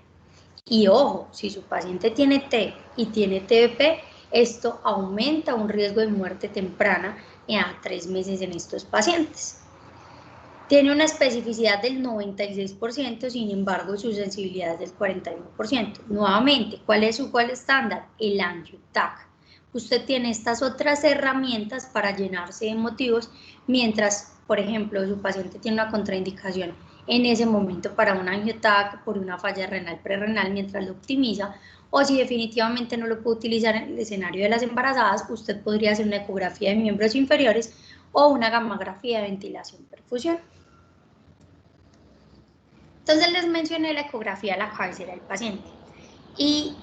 Y ojo, si su paciente tiene TEP y tiene TBP, esto aumenta un riesgo de muerte temprana a 3 meses en estos pacientes. Tiene una especificidad del 96%, sin embargo, su sensibilidad es del 41%. Nuevamente, ¿cuál es su gol estándar? El angio-TAC. Usted tiene estas otras herramientas para llenarse de motivos, mientras, por ejemplo, su paciente tiene una contraindicación en ese momento para un angio-TAC por una falla renal prerrenal mientras lo optimiza, o si definitivamente no lo puede utilizar en el escenario de las embarazadas, usted podría hacer una ecografía de miembros inferiores o una gammagrafía de ventilación-perfusión. Entonces les mencioné la ecografía a la cabecera del paciente y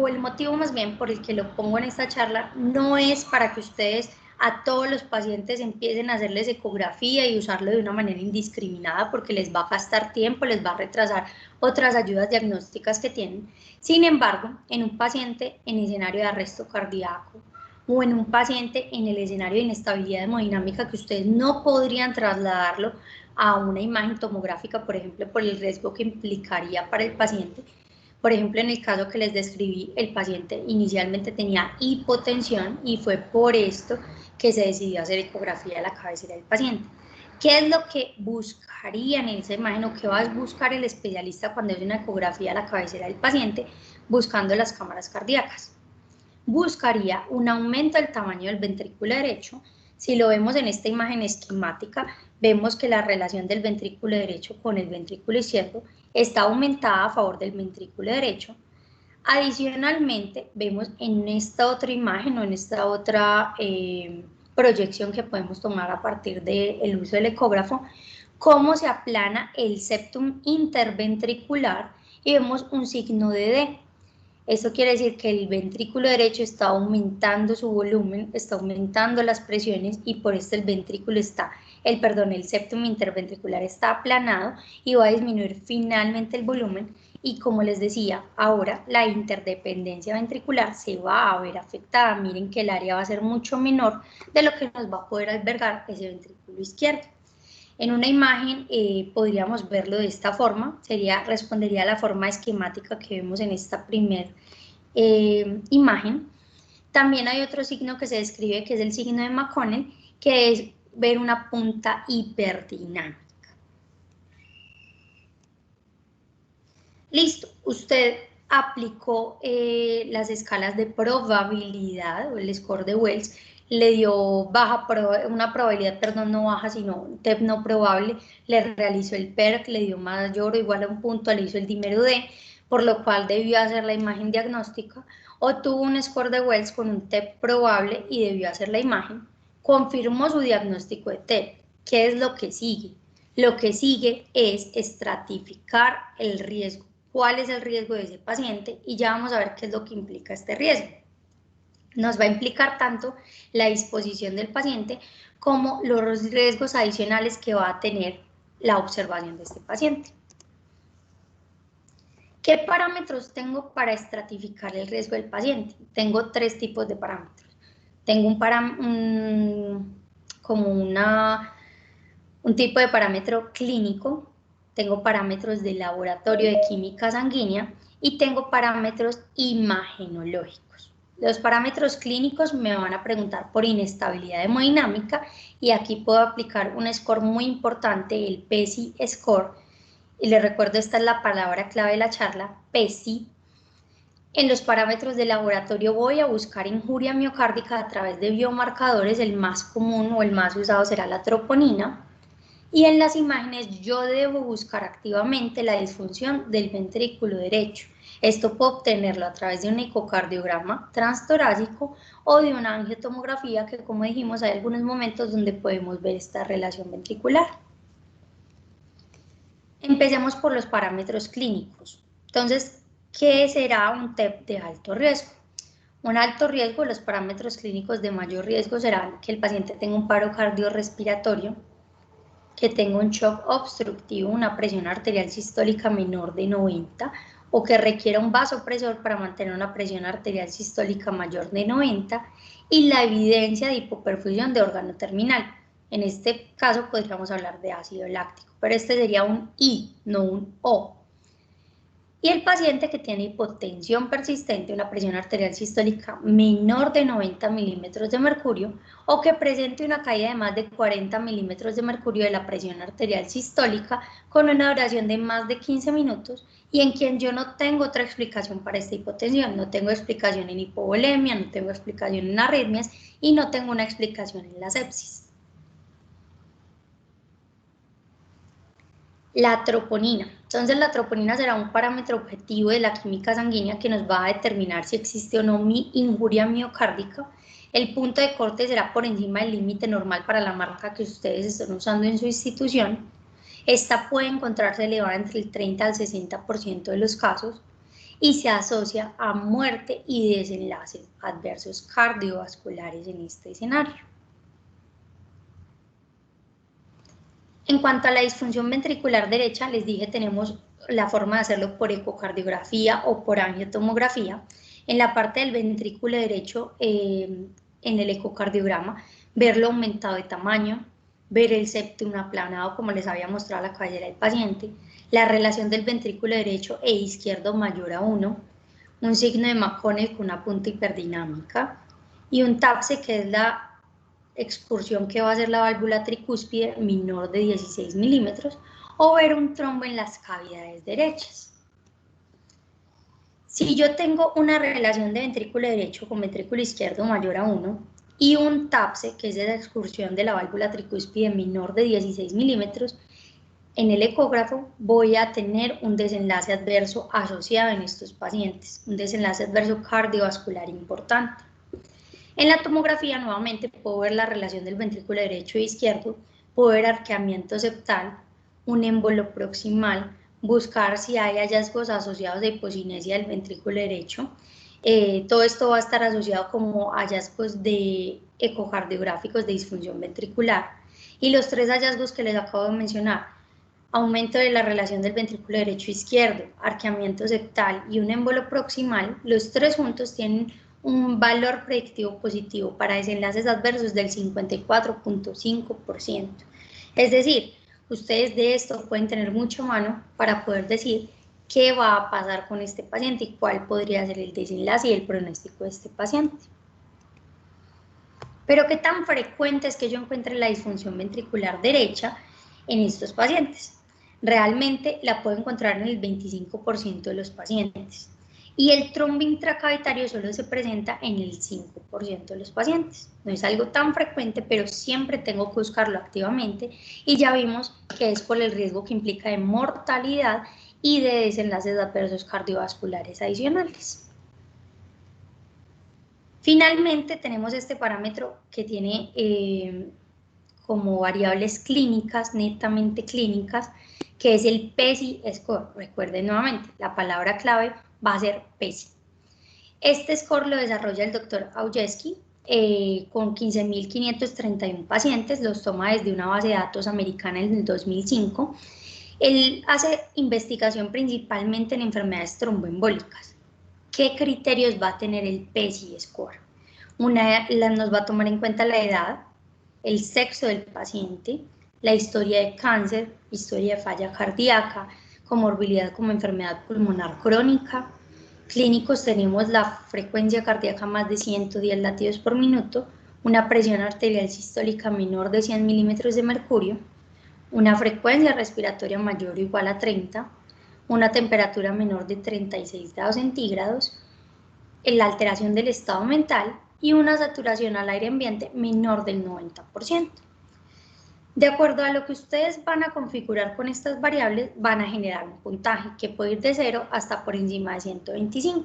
el motivo más bien por el que lo pongo en esta charla no es para que ustedes a todos los pacientes empiecen a hacerles ecografía y usarlo de una manera indiscriminada porque les va a gastar tiempo, les va a retrasar otras ayudas diagnósticas que tienen. Sin embargo, en un paciente en escenario de arresto cardíaco o en un paciente en el escenario de inestabilidad hemodinámica que ustedes no podrían trasladarlo a una imagen tomográfica, por ejemplo, por el riesgo que implicaría para el paciente. Por ejemplo, en el caso que les describí, el paciente inicialmente tenía hipotensión y fue por esto que se decidió hacer ecografía de la cabecera del paciente. ¿Qué es lo que buscarían en esa imagen o qué va a buscar el especialista cuando hace una ecografía de la cabecera del paciente buscando las cámaras cardíacas? Buscaría un aumento del tamaño del ventrículo derecho. Si lo vemos en esta imagen esquemática, vemos que la relación del ventrículo derecho con el ventrículo izquierdo está aumentada a favor del ventrículo derecho. Adicionalmente, vemos en esta otra imagen o en esta otra proyección que podemos tomar a partir del uso del ecógrafo, cómo se aplana el septum interventricular y vemos un signo de D. Esto quiere decir que el ventrículo derecho está aumentando su volumen, está aumentando las presiones y por esto el septum interventricular está aplanado y va a disminuir finalmente el volumen y como les decía, ahora la interdependencia ventricular se va a ver afectada. Miren que el área va a ser mucho menor de lo que nos va a poder albergar ese ventrículo izquierdo. En una imagen podríamos verlo de esta forma, respondería a la forma esquemática que vemos en esta primera imagen. También hay otro signo que se describe que es el signo de McConnell, que es ver una punta hiperdinámica. Listo, usted aplicó las escalas de probabilidad o el score de Wells, le dio una probabilidad, perdón, no baja, sino TEP no probable, le realizó el PERC, le dio mayor o igual a un punto, le hizo el dímero D, por lo cual debió hacer la imagen diagnóstica, o tuvo un score de Wells con un TEP probable y debió hacer la imagen, confirmó su diagnóstico de TEP. ¿Qué es lo que sigue? Lo que sigue es estratificar el riesgo. ¿Cuál es el riesgo de ese paciente? Y ya vamos a ver qué es lo que implica este riesgo. Nos va a implicar tanto la disposición del paciente como los riesgos adicionales que va a tener la observación de este paciente. ¿Qué parámetros tengo para estratificar el riesgo del paciente? Tengo 3 tipos de parámetros. Tengo un tipo de parámetro clínico, tengo parámetros de laboratorio de química sanguínea y tengo parámetros imagenológicos. Los parámetros clínicos me van a preguntar por inestabilidad hemodinámica y aquí puedo aplicar un score muy importante, el PESI score, y les recuerdo, esta es la palabra clave de la charla, PESI. En los parámetros de laboratorio voy a buscar injuria miocárdica a través de biomarcadores, el más común o el más usado será la troponina. Y en las imágenes yo debo buscar activamente la disfunción del ventrículo derecho. Esto puede obtenerlo a través de un ecocardiograma transtorácico o de una angiotomografía, que como dijimos hay algunos momentos donde podemos ver esta relación ventricular. Empecemos por los parámetros clínicos. Entonces, ¿qué será un TEP de alto riesgo? Un alto riesgo, los parámetros clínicos de mayor riesgo serán que el paciente tenga un paro cardiorrespiratorio, que tenga un shock obstructivo, una presión arterial sistólica menor de 90, o que requiera un vasopresor para mantener una presión arterial sistólica mayor de 90, y la evidencia de hipoperfusión de órgano terminal. En este caso podríamos hablar de ácido láctico, pero este sería un I, no un O. Y el paciente que tiene hipotensión persistente, una presión arterial sistólica menor de 90 milímetros de mercurio, o que presente una caída de más de 40 milímetros de mercurio de la presión arterial sistólica con una duración de más de 15 minutos, y en quien yo no tengo otra explicación para esta hipotensión, no tengo explicación en hipovolemia, no tengo explicación en arritmias y no tengo una explicación en la sepsis. La troponina. Entonces la troponina será un parámetro objetivo de la química sanguínea que nos va a determinar si existe o no injuria miocárdica. El punto de corte será por encima del límite normal para la marca que ustedes estén usando en su institución. Esta puede encontrarse elevada entre el 30 al 60% de los casos y se asocia a muerte y desenlaces adversos cardiovasculares en este escenario. En cuanto a la disfunción ventricular derecha, les dije, tenemos la forma de hacerlo por ecocardiografía o por angiotomografía. En la parte del ventrículo derecho, en el ecocardiograma, verlo aumentado de tamaño, ver el septum aplanado como les había mostrado la cabellera del paciente, la relación del ventrículo derecho e izquierdo mayor a 1, un signo de McConnell con una punta hiperdinámica y un TAPSE, que es la excursión que va a hacer la válvula tricúspide menor de 16 milímetros, o ver un trombo en las cavidades derechas. Si yo tengo una relación de ventrículo derecho con ventrículo izquierdo mayor a 1 y un TAPSE, que es de la excursión de la válvula tricúspide menor de 16 milímetros, en el ecógrafo voy a tener un desenlace adverso asociado en estos pacientes, un desenlace adverso cardiovascular importante. En la tomografía, nuevamente, puedo ver la relación del ventrículo derecho e izquierdo, puedo ver arqueamiento septal, un émbolo proximal, buscar si hay hallazgos asociados de hipocinesia del ventrículo derecho. Todo esto va a estar asociado como hallazgos de ecocardiográficos de disfunción ventricular. Y los tres hallazgos que les acabo de mencionar, aumento de la relación del ventrículo derecho e izquierdo, arqueamiento septal y un émbolo proximal, los tres juntos tienen un valor predictivo positivo para desenlaces adversos del 54.5%. Es decir, ustedes de esto pueden tener mucho mano para poder decir qué va a pasar con este paciente y cuál podría ser el desenlace y el pronóstico de este paciente. Pero ¿qué tan frecuente es que yo encuentre la disfunción ventricular derecha en estos pacientes? Realmente la puedo encontrar en el 25% de los pacientes. Y el trombo intracavitario solo se presenta en el 5% de los pacientes. No es algo tan frecuente, pero siempre tengo que buscarlo activamente, y ya vimos que es por el riesgo que implica de mortalidad y de desenlaces adversos cardiovasculares adicionales. Finalmente tenemos este parámetro que tiene como variables clínicas, netamente clínicas, que es el PESI score. Recuerden nuevamente, la palabra clave va a ser PESI. Este score lo desarrolla el doctor Aujeski con 15.531 pacientes, los toma desde una base de datos americana en el 2005. Él hace investigación principalmente en enfermedades tromboembólicas. ¿Qué criterios va a tener el PESI score? Nos va a tomar en cuenta la edad, el sexo del paciente, la historia de cáncer, historia de falla cardíaca, comorbilidad como enfermedad pulmonar crónica. Clínicos tenemos la frecuencia cardíaca más de 110 latidos por minuto, una presión arterial sistólica menor de 100 milímetros de mercurio, una frecuencia respiratoria mayor o igual a 30, una temperatura menor de 36 grados centígrados, la alteración del estado mental y una saturación al aire ambiente menor del 90%. De acuerdo a lo que ustedes van a configurar con estas variables, van a generar un puntaje que puede ir de 0 hasta por encima de 125.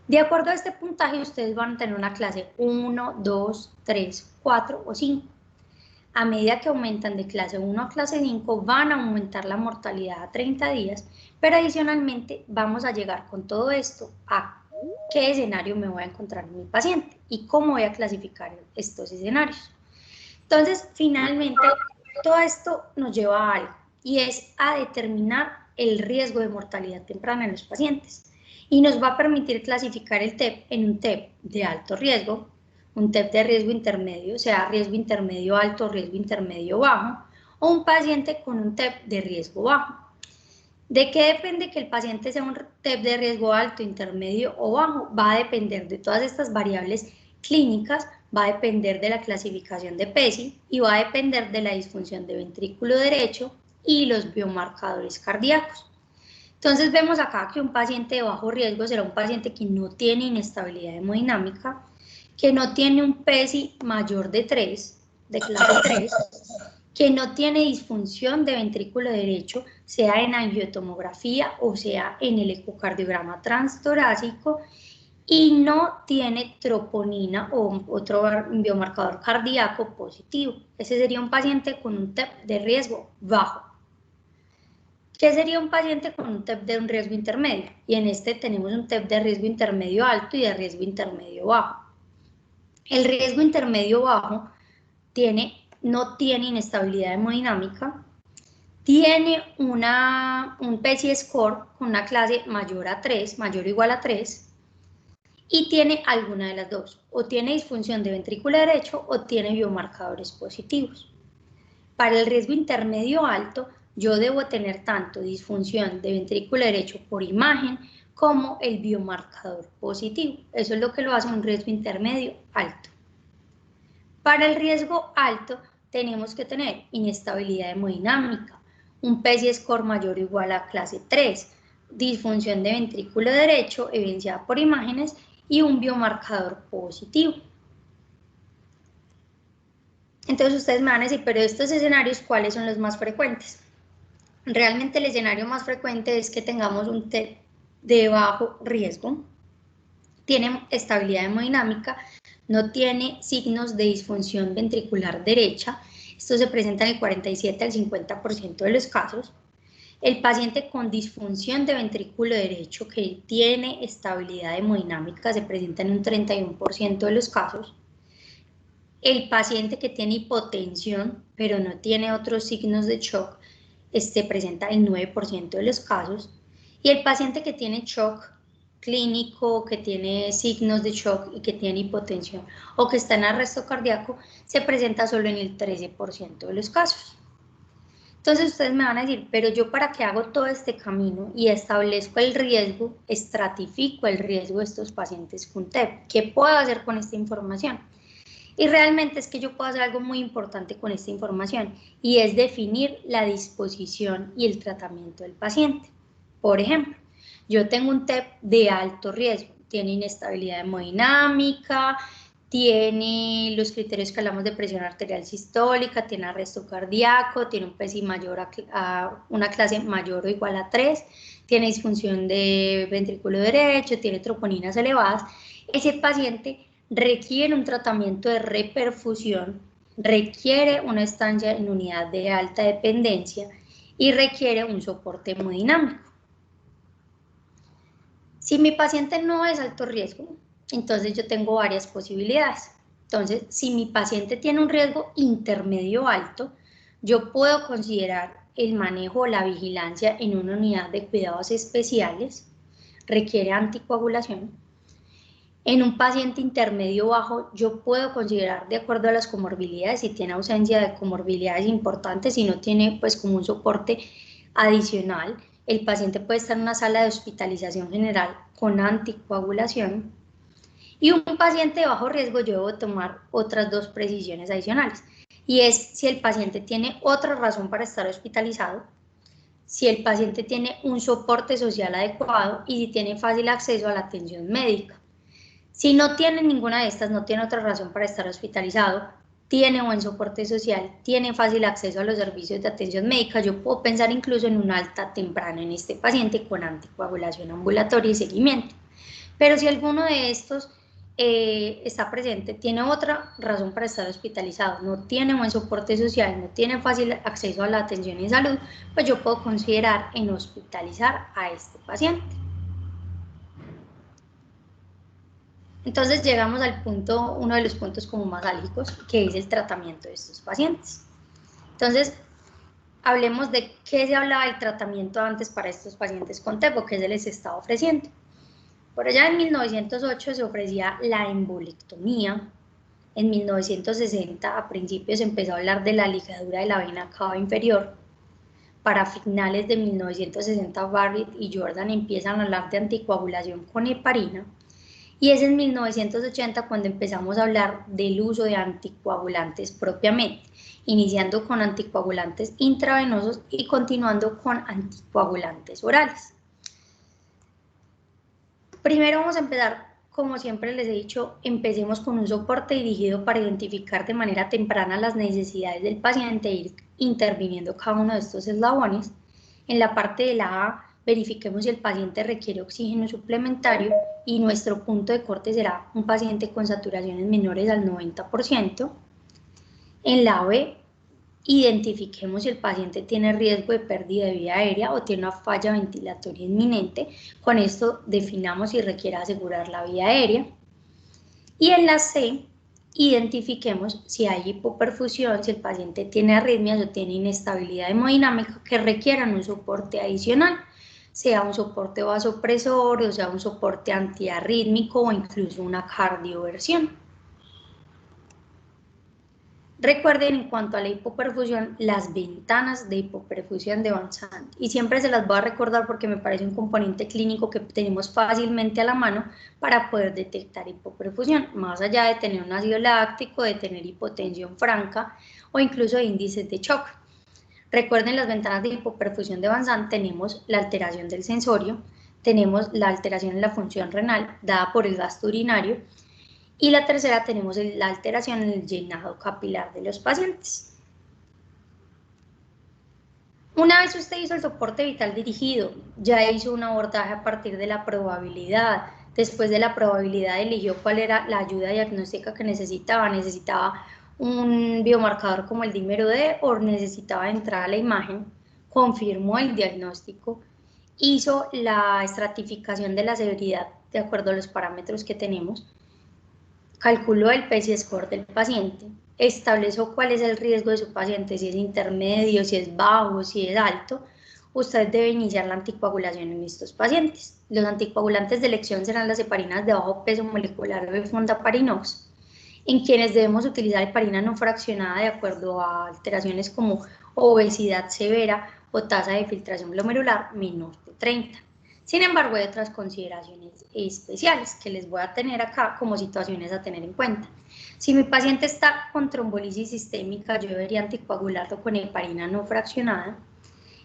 De acuerdo a este puntaje, ustedes van a tener una clase 1, 2, 3, 4 o 5. A medida que aumentan de clase 1 a clase 5, van a aumentar la mortalidad a 30 días, pero adicionalmente vamos a llegar con todo esto a qué escenario me voy a encontrar en mi paciente y cómo voy a clasificar estos escenarios. Entonces, finalmente, todo esto nos lleva a algo, y es a determinar el riesgo de mortalidad temprana en los pacientes. Y nos va a permitir clasificar el TEP en un TEP de alto riesgo, un TEP de riesgo intermedio, o sea, riesgo intermedio alto, riesgo intermedio bajo, o un paciente con un TEP de riesgo bajo. ¿De qué depende que el paciente sea un TEP de riesgo alto, intermedio o bajo? Va a depender de todas estas variables clínicas, va a depender de la clasificación de PESI y va a depender de la disfunción de ventrículo derecho y los biomarcadores cardíacos. Entonces vemos acá que un paciente de bajo riesgo será un paciente que no tiene inestabilidad hemodinámica, que no tiene un PESI mayor de 3, de clase 3, que no tiene disfunción de ventrículo derecho, sea en angiotomografía o sea en el ecocardiograma transtorácico, y no tiene troponina o otro biomarcador cardíaco positivo. Ese sería un paciente con un TEP de riesgo bajo. ¿Qué sería un paciente con un TEP de un riesgo intermedio? Y en este tenemos un TEP de riesgo intermedio alto y de riesgo intermedio bajo. El riesgo intermedio bajo no tiene inestabilidad hemodinámica, tiene un PESI score con una clase mayor a 3, mayor o igual a 3, y tiene alguna de las dos, o tiene disfunción de ventrículo derecho o tiene biomarcadores positivos. Para el riesgo intermedio alto, yo debo tener tanto disfunción de ventrículo derecho por imagen como el biomarcador positivo. Eso es lo que lo hace un riesgo intermedio alto. Para el riesgo alto, tenemos que tener inestabilidad hemodinámica, un PESI score mayor o igual a clase 3, disfunción de ventrículo derecho evidenciada por imágenes y un biomarcador positivo. Entonces ustedes me van a decir, pero estos escenarios, ¿cuáles son los más frecuentes? Realmente el escenario más frecuente es que tengamos un TEP de bajo riesgo, tiene estabilidad hemodinámica, no tiene signos de disfunción ventricular derecha, esto se presenta en el 47 al 50% de los casos. El paciente con disfunción de ventrículo derecho que tiene estabilidad hemodinámica se presenta en un 31% de los casos. El paciente que tiene hipotensión pero no tiene otros signos de shock se presenta en 9% de los casos. Y el paciente que tiene shock clínico, que tiene signos de shock y que tiene hipotensión o que está en arresto cardíaco se presenta solo en el 13% de los casos. Entonces ustedes me van a decir, pero yo para qué hago todo este camino y establezco el riesgo, estratifico el riesgo de estos pacientes con TEP, ¿qué puedo hacer con esta información? Y realmente es que yo puedo hacer algo muy importante con esta información y es definir la disposición y el tratamiento del paciente. Por ejemplo, yo tengo un TEP de alto riesgo, tiene inestabilidad hemodinámica, tiene los criterios que hablamos de presión arterial sistólica, tiene arresto cardíaco, tiene un PESI mayor a una clase mayor o igual a 3, tiene disfunción de ventrículo derecho, tiene troponinas elevadas. Ese paciente requiere un tratamiento de reperfusión, requiere una estancia en unidad de alta dependencia y requiere un soporte hemodinámico. Si mi paciente no es alto riesgo, entonces yo tengo varias posibilidades. Entonces, si mi paciente tiene un riesgo intermedio alto, yo puedo considerar el manejo o la vigilancia en una unidad de cuidados especiales, requiere anticoagulación. En un paciente intermedio bajo, yo puedo considerar de acuerdo a las comorbilidades, si tiene ausencia de comorbilidades importantes, si no tiene pues como un soporte adicional, el paciente puede estar en una sala de hospitalización general con anticoagulación. Y un paciente de bajo riesgo yo debo tomar otras dos precisiones adicionales, y es si el paciente tiene otra razón para estar hospitalizado, si el paciente tiene un soporte social adecuado y si tiene fácil acceso a la atención médica. Si no tiene ninguna de estas, no tiene otra razón para estar hospitalizado, tiene buen soporte social, tiene fácil acceso a los servicios de atención médica, yo puedo pensar incluso en una alta temprana en este paciente con anticoagulación ambulatoria y seguimiento. Pero si alguno de estos está presente, tiene otra razón para estar hospitalizado, no tiene buen soporte social, no tiene fácil acceso a la atención en salud, pues yo puedo considerar en hospitalizar a este paciente. Entonces llegamos al punto, uno de los puntos como más álgicos, que es el tratamiento de estos pacientes. Entonces, hablemos de qué se hablaba del tratamiento antes para estos pacientes con TEP, o qué se les estaba ofreciendo. Por allá en 1908 se ofrecía la embolectomía. En 1960 a principios se empezó a hablar de la ligadura de la vena cava inferior. Para finales de 1960 Barrett y Jordan empiezan a hablar de anticoagulación con heparina. Y es en 1980 cuando empezamos a hablar del uso de anticoagulantes propiamente, iniciando con anticoagulantes intravenosos y continuando con anticoagulantes orales. Primero vamos a empezar, como siempre les he dicho, empecemos con un soporte dirigido para identificar de manera temprana las necesidades del paciente e ir interviniendo cada uno de estos eslabones. En la parte de la A, verifiquemos si el paciente requiere oxígeno suplementario y nuestro punto de corte será un paciente con saturaciones menores al 90%. En la B, identifiquemos si el paciente tiene riesgo de pérdida de vía aérea o tiene una falla ventilatoria inminente. Con esto definamos si requiere asegurar la vía aérea. Y en la C, identifiquemos si hay hipoperfusión, si el paciente tiene arritmias o tiene inestabilidad hemodinámica que requieran un soporte adicional, sea un soporte vasopresor o sea un soporte antiarrítmico o incluso una cardioversión. Recuerden en cuanto a la hipoperfusión, las ventanas de hipoperfusión de Van Sant, y siempre se las voy a recordar porque me parece un componente clínico que tenemos fácilmente a la mano para poder detectar hipoperfusión, más allá de tener un ácido láctico, de tener hipotensión franca o incluso índices de shock. Recuerden las ventanas de hipoperfusión de Van Sant, tenemos la alteración del sensorio, tenemos la alteración en la función renal dada por el gasto urinario, y la tercera tenemos la alteración en el llenado capilar de los pacientes. Una vez usted hizo el soporte vital dirigido, ya hizo un abordaje a partir de la probabilidad, después de la probabilidad eligió cuál era la ayuda diagnóstica que necesitaba un biomarcador como el dímero D o necesitaba entrar a la imagen, confirmó el diagnóstico, hizo la estratificación de la severidad de acuerdo a los parámetros que tenemos, calculó el PESI score del paciente, estableció cuál es el riesgo de su paciente, si es intermedio, si es bajo, si es alto. Usted debe iniciar la anticoagulación en estos pacientes. Los anticoagulantes de elección serán las heparinas de bajo peso molecular de fondaparinux, en quienes debemos utilizar heparina no fraccionada de acuerdo a alteraciones como obesidad severa o tasa de filtración glomerular menor de 30. Sin embargo, hay otras consideraciones especiales que les voy a tener acá como situaciones a tener en cuenta. Si mi paciente está con trombolisis sistémica, yo debería anticoagularlo con heparina no fraccionada.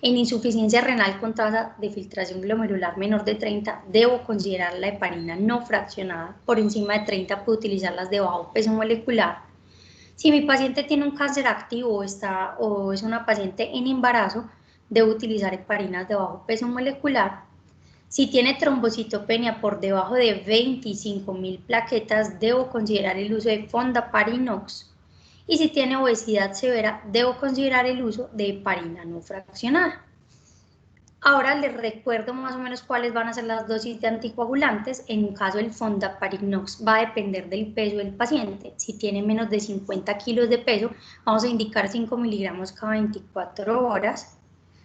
En insuficiencia renal con tasa de filtración glomerular menor de 30, debo considerar la heparina no fraccionada. Por encima de 30 puedo utilizar las de bajo peso molecular. Si mi paciente tiene un cáncer activo o es una paciente en embarazo, debo utilizar heparinas de bajo peso molecular. Si tiene trombocitopenia por debajo de 25.000 plaquetas, debo considerar el uso de fondaparinux. Y si tiene obesidad severa, debo considerar el uso de heparina no fraccionada. Ahora les recuerdo más o menos cuáles van a ser las dosis de anticoagulantes. En un caso, el fondaparinux va a depender del peso del paciente. Si tiene menos de 50 kilos de peso, vamos a indicar 5 miligramos cada 24 horas.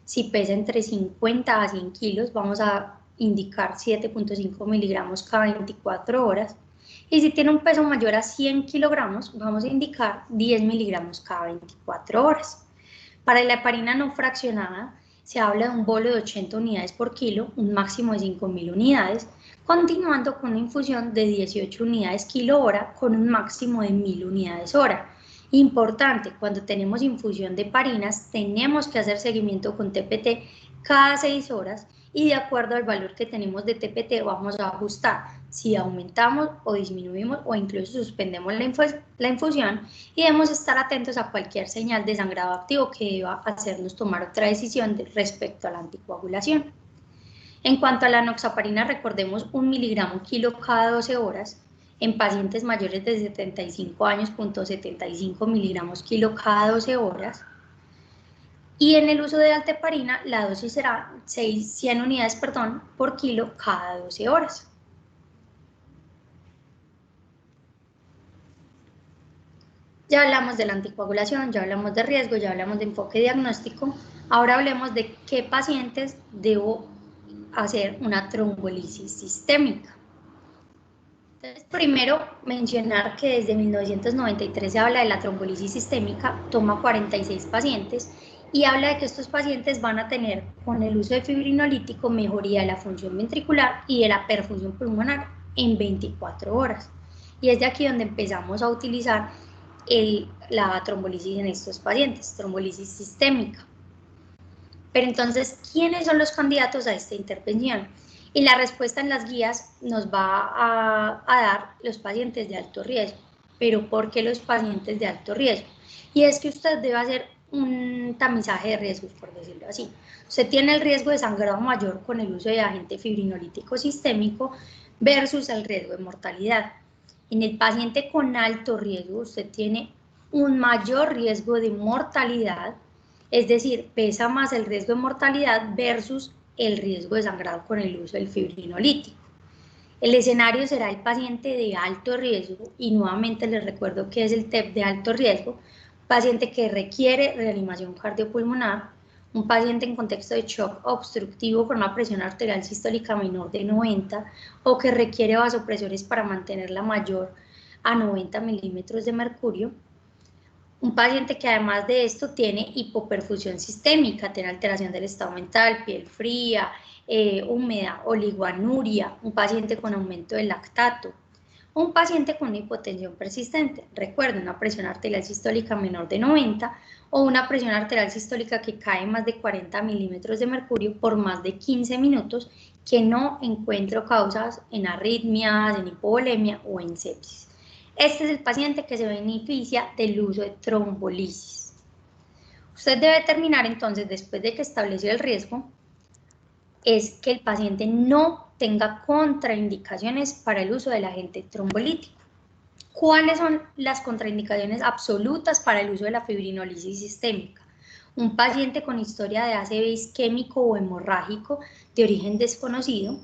Si pesa entre 50 a 100 kilos, vamos a indicar 7.5 miligramos cada 24 horas. Y si tiene un peso mayor a 100 kilogramos, vamos a indicar 10 miligramos cada 24 horas. Para la heparina no fraccionada, se habla de un bolo de 80 unidades por kilo, un máximo de 5.000 unidades, continuando con una infusión de 18 unidades kilo hora con un máximo de 1.000 unidades hora. Importante, cuando tenemos infusión de heparinas, tenemos que hacer seguimiento con TPT cada 6 horas y de acuerdo al valor que tenemos de TPT vamos a ajustar si aumentamos o disminuimos o incluso suspendemos la infusión, y debemos estar atentos a cualquier señal de sangrado activo que deba hacernos tomar otra decisión respecto a la anticoagulación. En cuanto a la enoxaparina, recordemos 1 miligramo kilo cada 12 horas. En pacientes mayores de 75 años, 0.75 miligramos kilo cada 12 horas. Y en el uso de alteparina, la dosis será 100 unidades por kilo cada 12 horas. Ya hablamos de la anticoagulación, ya hablamos de riesgo, ya hablamos de enfoque diagnóstico. Ahora hablemos de qué pacientes debo hacer una trombolisis sistémica. Entonces, primero mencionar que desde 1993 se habla de la trombolisis sistémica, toma 46 pacientes y habla de que estos pacientes van a tener, con el uso de fibrinolítico, mejoría de la función ventricular y de la perfusión pulmonar en 24 horas. Y es de aquí donde empezamos a utilizar la trombolisis en estos pacientes, trombolisis sistémica. Pero entonces, ¿quiénes son los candidatos a esta intervención? Y la respuesta en las guías nos va a dar los pacientes de alto riesgo. ¿Pero por qué los pacientes de alto riesgo? Y es que usted debe hacer un tamizaje de riesgos, por decirlo así. Usted tiene el riesgo de sangrado mayor con el uso de agente fibrinolítico sistémico versus el riesgo de mortalidad. En el paciente con alto riesgo, usted tiene un mayor riesgo de mortalidad, es decir, pesa más el riesgo de mortalidad versus el riesgo de sangrado con el uso del fibrinolítico. El escenario será el paciente de alto riesgo, y nuevamente les recuerdo que es el TEP de alto riesgo, paciente que requiere reanimación cardiopulmonar, un paciente en contexto de shock obstructivo con una presión arterial sistólica menor de 90 o que requiere vasopresores para mantenerla mayor a 90 milímetros de mercurio, un paciente que además de esto tiene hipoperfusión sistémica, tiene alteración del estado mental, piel fría, húmeda, oligoanuria, un paciente con aumento del lactato, un paciente con una hipotensión persistente, recuerden, una presión arterial sistólica menor de 90 o una presión arterial sistólica que cae más de 40 milímetros de mercurio por más de 15 minutos, que no encuentro causas en arritmias, en hipovolemia o en sepsis. Este es el paciente que se beneficia del uso de trombolisis. Usted debe determinar entonces, después de que estableció el riesgo, es que el paciente no tenga contraindicaciones para el uso del agente trombolítico. ¿Cuáles son las contraindicaciones absolutas para el uso de la fibrinolisis sistémica? Un paciente con historia de ACV isquémico o hemorrágico de origen desconocido,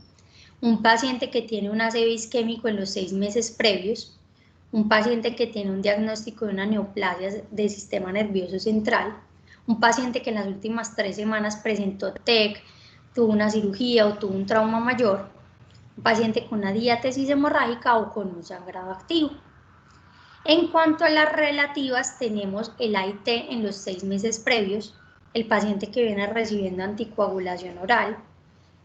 un paciente que tiene un ACV isquémico en los 6 meses previos, un paciente que tiene un diagnóstico de una neoplasia del sistema nervioso central, un paciente que en las últimas 3 semanas presentó TEC, tuvo una cirugía o tuvo un trauma mayor, un paciente con una diátesis hemorrágica o con un sangrado activo. En cuanto a las relativas, tenemos el AIT en los 6 meses previos, el paciente que viene recibiendo anticoagulación oral,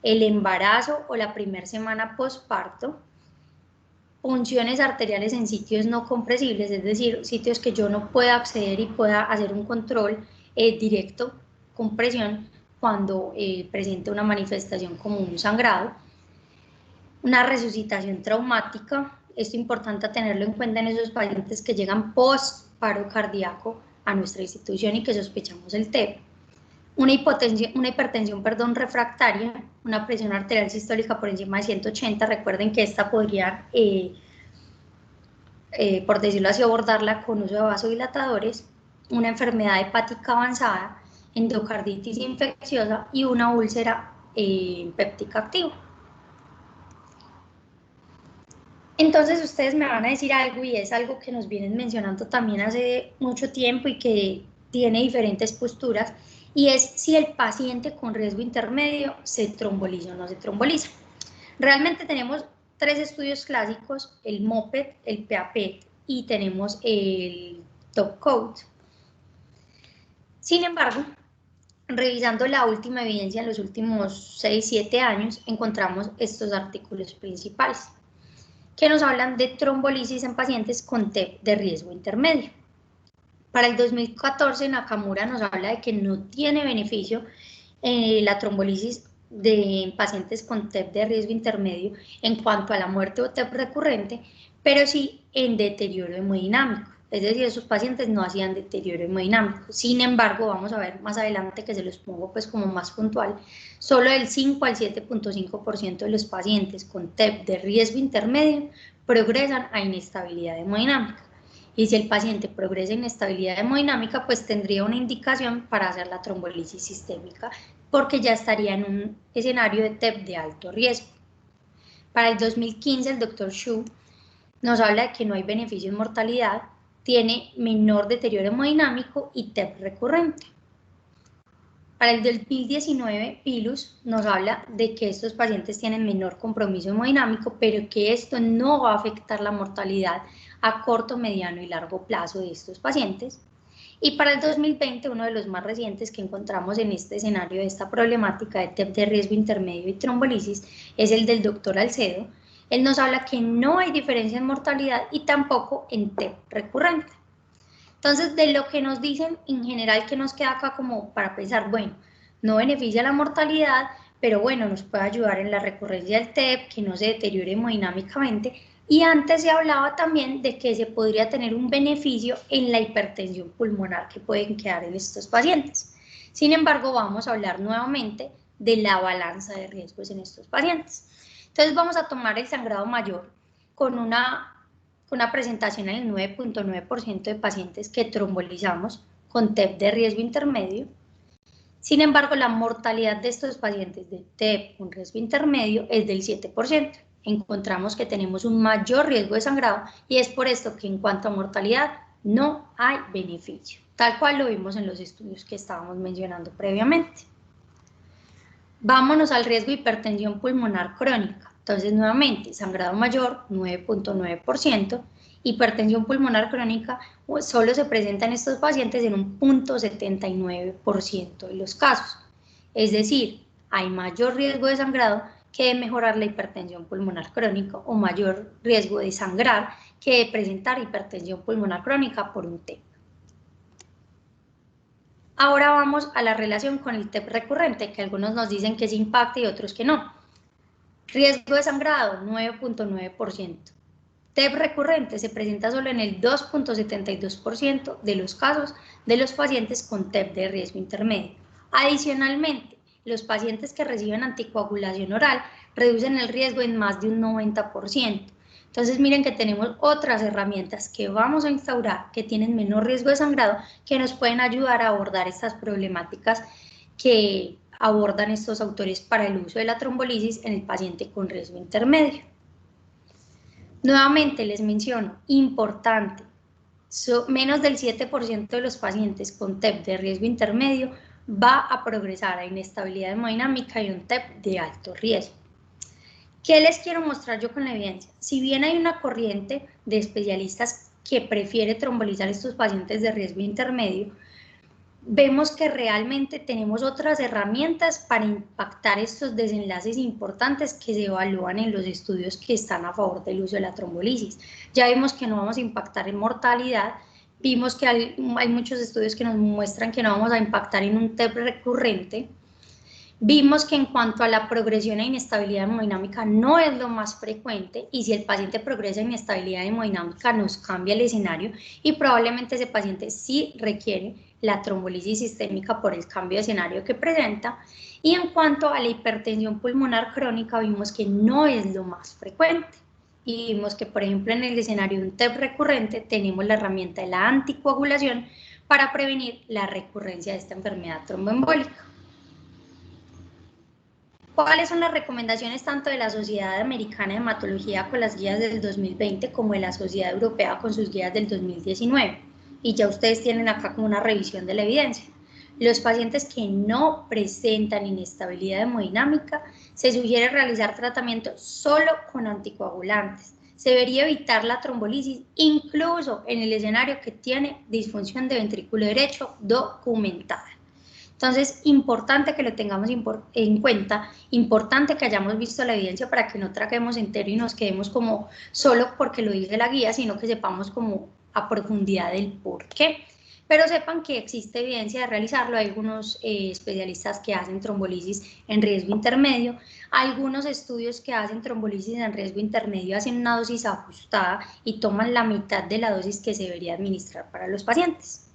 el embarazo o la primera semana postparto, punciones arteriales en sitios no compresibles, es decir, sitios que yo no pueda acceder y pueda hacer un control directo con presión cuando presenta una manifestación como un sangrado, una resucitación traumática. Esto es importante tenerlo en cuenta en esos pacientes que llegan post paro cardíaco a nuestra institución y que sospechamos el TEP, una hipertensión refractaria, una presión arterial sistólica por encima de 180, recuerden que esta podría, por decirlo así, abordarla con uso de vasodilatadores, una enfermedad hepática avanzada, endocarditis infecciosa y una úlcera péptica activa. Entonces ustedes me van a decir algo, y es algo que nos vienen mencionando también hace mucho tiempo y que tiene diferentes posturas, y es si el paciente con riesgo intermedio se tromboliza o no se tromboliza. Realmente tenemos 3 estudios clásicos, el MOPET, el PAPET y tenemos el TopCode. Sin embargo, revisando la última evidencia en los últimos 6-7 años, encontramos estos artículos principales que nos hablan de trombolisis en pacientes con TEP de riesgo intermedio. Para el 2014, Nakamura nos habla de que no tiene beneficio la trombolisis de pacientes con TEP de riesgo intermedio en cuanto a la muerte o TEP recurrente, pero sí en deterioro hemodinámico. Es decir, esos pacientes no hacían deterioro hemodinámico. Sin embargo, vamos a ver más adelante que se los pongo pues como más puntual, solo el 5 al 7.5% de los pacientes con TEP de riesgo intermedio progresan a inestabilidad hemodinámica. Y si el paciente progresa a inestabilidad hemodinámica, pues tendría una indicación para hacer la trombolisis sistémica, porque ya estaría en un escenario de TEP de alto riesgo. Para el 2015, el Dr. Xu nos habla de que no hay beneficio en mortalidad, tiene menor deterioro hemodinámico y TEP recurrente. Para el 2019, Pilus nos habla de que estos pacientes tienen menor compromiso hemodinámico, pero que esto no va a afectar la mortalidad a corto, mediano y largo plazo de estos pacientes. Y para el 2020, uno de los más recientes que encontramos en este escenario de esta problemática de TEP de riesgo intermedio y trombolisis es el del Dr. Alcedo. Él nos habla que no hay diferencia en mortalidad y tampoco en TEP recurrente. Entonces, de lo que nos dicen en general, que nos queda acá como para pensar, bueno, no beneficia la mortalidad, pero bueno, nos puede ayudar en la recurrencia del TEP, que no se deteriore hemodinámicamente, y antes se hablaba también de que se podría tener un beneficio en la hipertensión pulmonar que pueden quedar en estos pacientes. Sin embargo, vamos a hablar nuevamente de la balanza de riesgos en estos pacientes. Entonces, vamos a tomar el sangrado mayor con una presentación en el 9.9% de pacientes que trombolizamos con TEP de riesgo intermedio. Sin embargo, la mortalidad de estos pacientes de TEP con riesgo intermedio es del 7%. Encontramos que tenemos un mayor riesgo de sangrado y es por esto que en cuanto a mortalidad no hay beneficio, tal cual lo vimos en los estudios que estábamos mencionando previamente. Vámonos al riesgo de hipertensión pulmonar crónica. Entonces, nuevamente, sangrado mayor, 9.9%, hipertensión pulmonar crónica solo se presenta en estos pacientes en un 0.79% de los casos. Es decir, hay mayor riesgo de sangrado que de mejorar la hipertensión pulmonar crónica o mayor riesgo de sangrar que de presentar hipertensión pulmonar crónica por un TEP. Ahora vamos a la relación con el TEP recurrente, que algunos nos dicen que sí impacta y otros que no. Riesgo de sangrado, 9.9%. TEP recurrente se presenta solo en el 2.72% de los casos de los pacientes con TEP de riesgo intermedio. Adicionalmente, los pacientes que reciben anticoagulación oral reducen el riesgo en más de un 90%. Entonces, miren que tenemos otras herramientas que vamos a instaurar que tienen menor riesgo de sangrado, que nos pueden ayudar a abordar estas problemáticas que abordan estos autores para el uso de la trombolisis en el paciente con riesgo intermedio. Nuevamente les menciono, importante, menos del 7% de los pacientes con TEP de riesgo intermedio va a progresar a inestabilidad hemodinámica y un TEP de alto riesgo. ¿Qué les quiero mostrar yo con la evidencia? Si bien hay una corriente de especialistas que prefiere trombolizar estos pacientes de riesgo intermedio, vemos que realmente tenemos otras herramientas para impactar estos desenlaces importantes que se evalúan en los estudios que están a favor del uso de la trombolisis. Ya vimos que no vamos a impactar en mortalidad, vimos que hay muchos estudios que nos muestran que no vamos a impactar en un TEP recurrente. Vimos que en cuanto a la progresión e inestabilidad hemodinámica no es lo más frecuente y si el paciente progresa en inestabilidad hemodinámica nos cambia el escenario y probablemente ese paciente sí requiere la trombolisis sistémica por el cambio de escenario que presenta. Y en cuanto a la hipertensión pulmonar crónica vimos que no es lo más frecuente y vimos que por ejemplo en el escenario de un TEP recurrente tenemos la herramienta de la anticoagulación para prevenir la recurrencia de esta enfermedad tromboembólica. ¿Cuáles son las recomendaciones tanto de la Sociedad Americana de Hematología con las guías del 2020 como de la Sociedad Europea con sus guías del 2019? Y ya ustedes tienen acá como una revisión de la evidencia. Los pacientes que no presentan inestabilidad hemodinámica, se sugiere realizar tratamiento solo con anticoagulantes. Se debería evitar la trombolisis incluso en el escenario que tiene disfunción de ventrículo derecho documentada. Entonces, importante que lo tengamos en cuenta, importante que hayamos visto la evidencia para que no traguemos entero y nos quedemos como solo porque lo dice la guía, sino que sepamos como a profundidad el por qué. pero sepan que existe evidencia de realizarlo. Hay algunos especialistas que hacen trombolisis en riesgo intermedio, algunos estudios que hacen trombolisis en riesgo intermedio hacen una dosis ajustada y toman la mitad de la dosis que se debería administrar para los pacientes.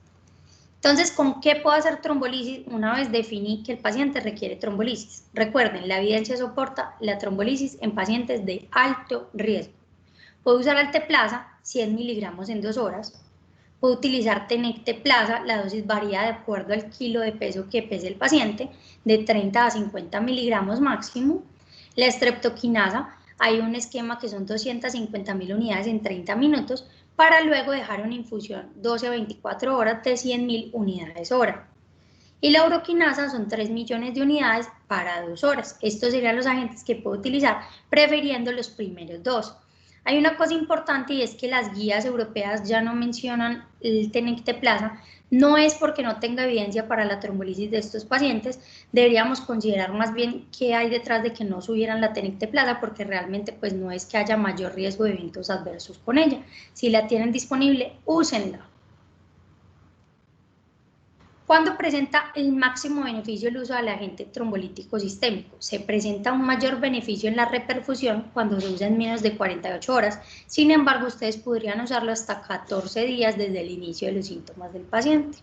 Entonces, ¿con qué puedo hacer trombolisis? Una vez definí que el paciente requiere trombolisis. Recuerden, la evidencia soporta la trombolisis en pacientes de alto riesgo. Puedo usar alteplasa, 100 miligramos en 2 horas. Puedo utilizar tenecteplasa, la dosis varía de acuerdo al kilo de peso que pese el paciente, de 30 a 50 miligramos máximo. La streptokinasa, hay un esquema que son 250.000 unidades en 30 minutos, para luego dejar una infusión 12 a 24 horas de 100.000 unidades hora. Y la uroquinasa son 3 millones de unidades para 2 horas. Estos serían los agentes que puedo utilizar, prefiriendo los primeros 2. Hay una cosa importante y es que las guías europeas ya no mencionan el tenecteplasa. No es porque no tenga evidencia para la trombolisis de estos pacientes, deberíamos considerar más bien qué hay detrás de que no subieran la tenecteplasa, porque realmente pues no es que haya mayor riesgo de eventos adversos con ella. Si la tienen disponible, úsenla. ¿Cuándo presenta el máximo beneficio el uso del agente trombolítico sistémico? Se presenta un mayor beneficio en la reperfusión cuando se usa en menos de 48 horas, sin embargo ustedes podrían usarlo hasta 14 días desde el inicio de los síntomas del paciente.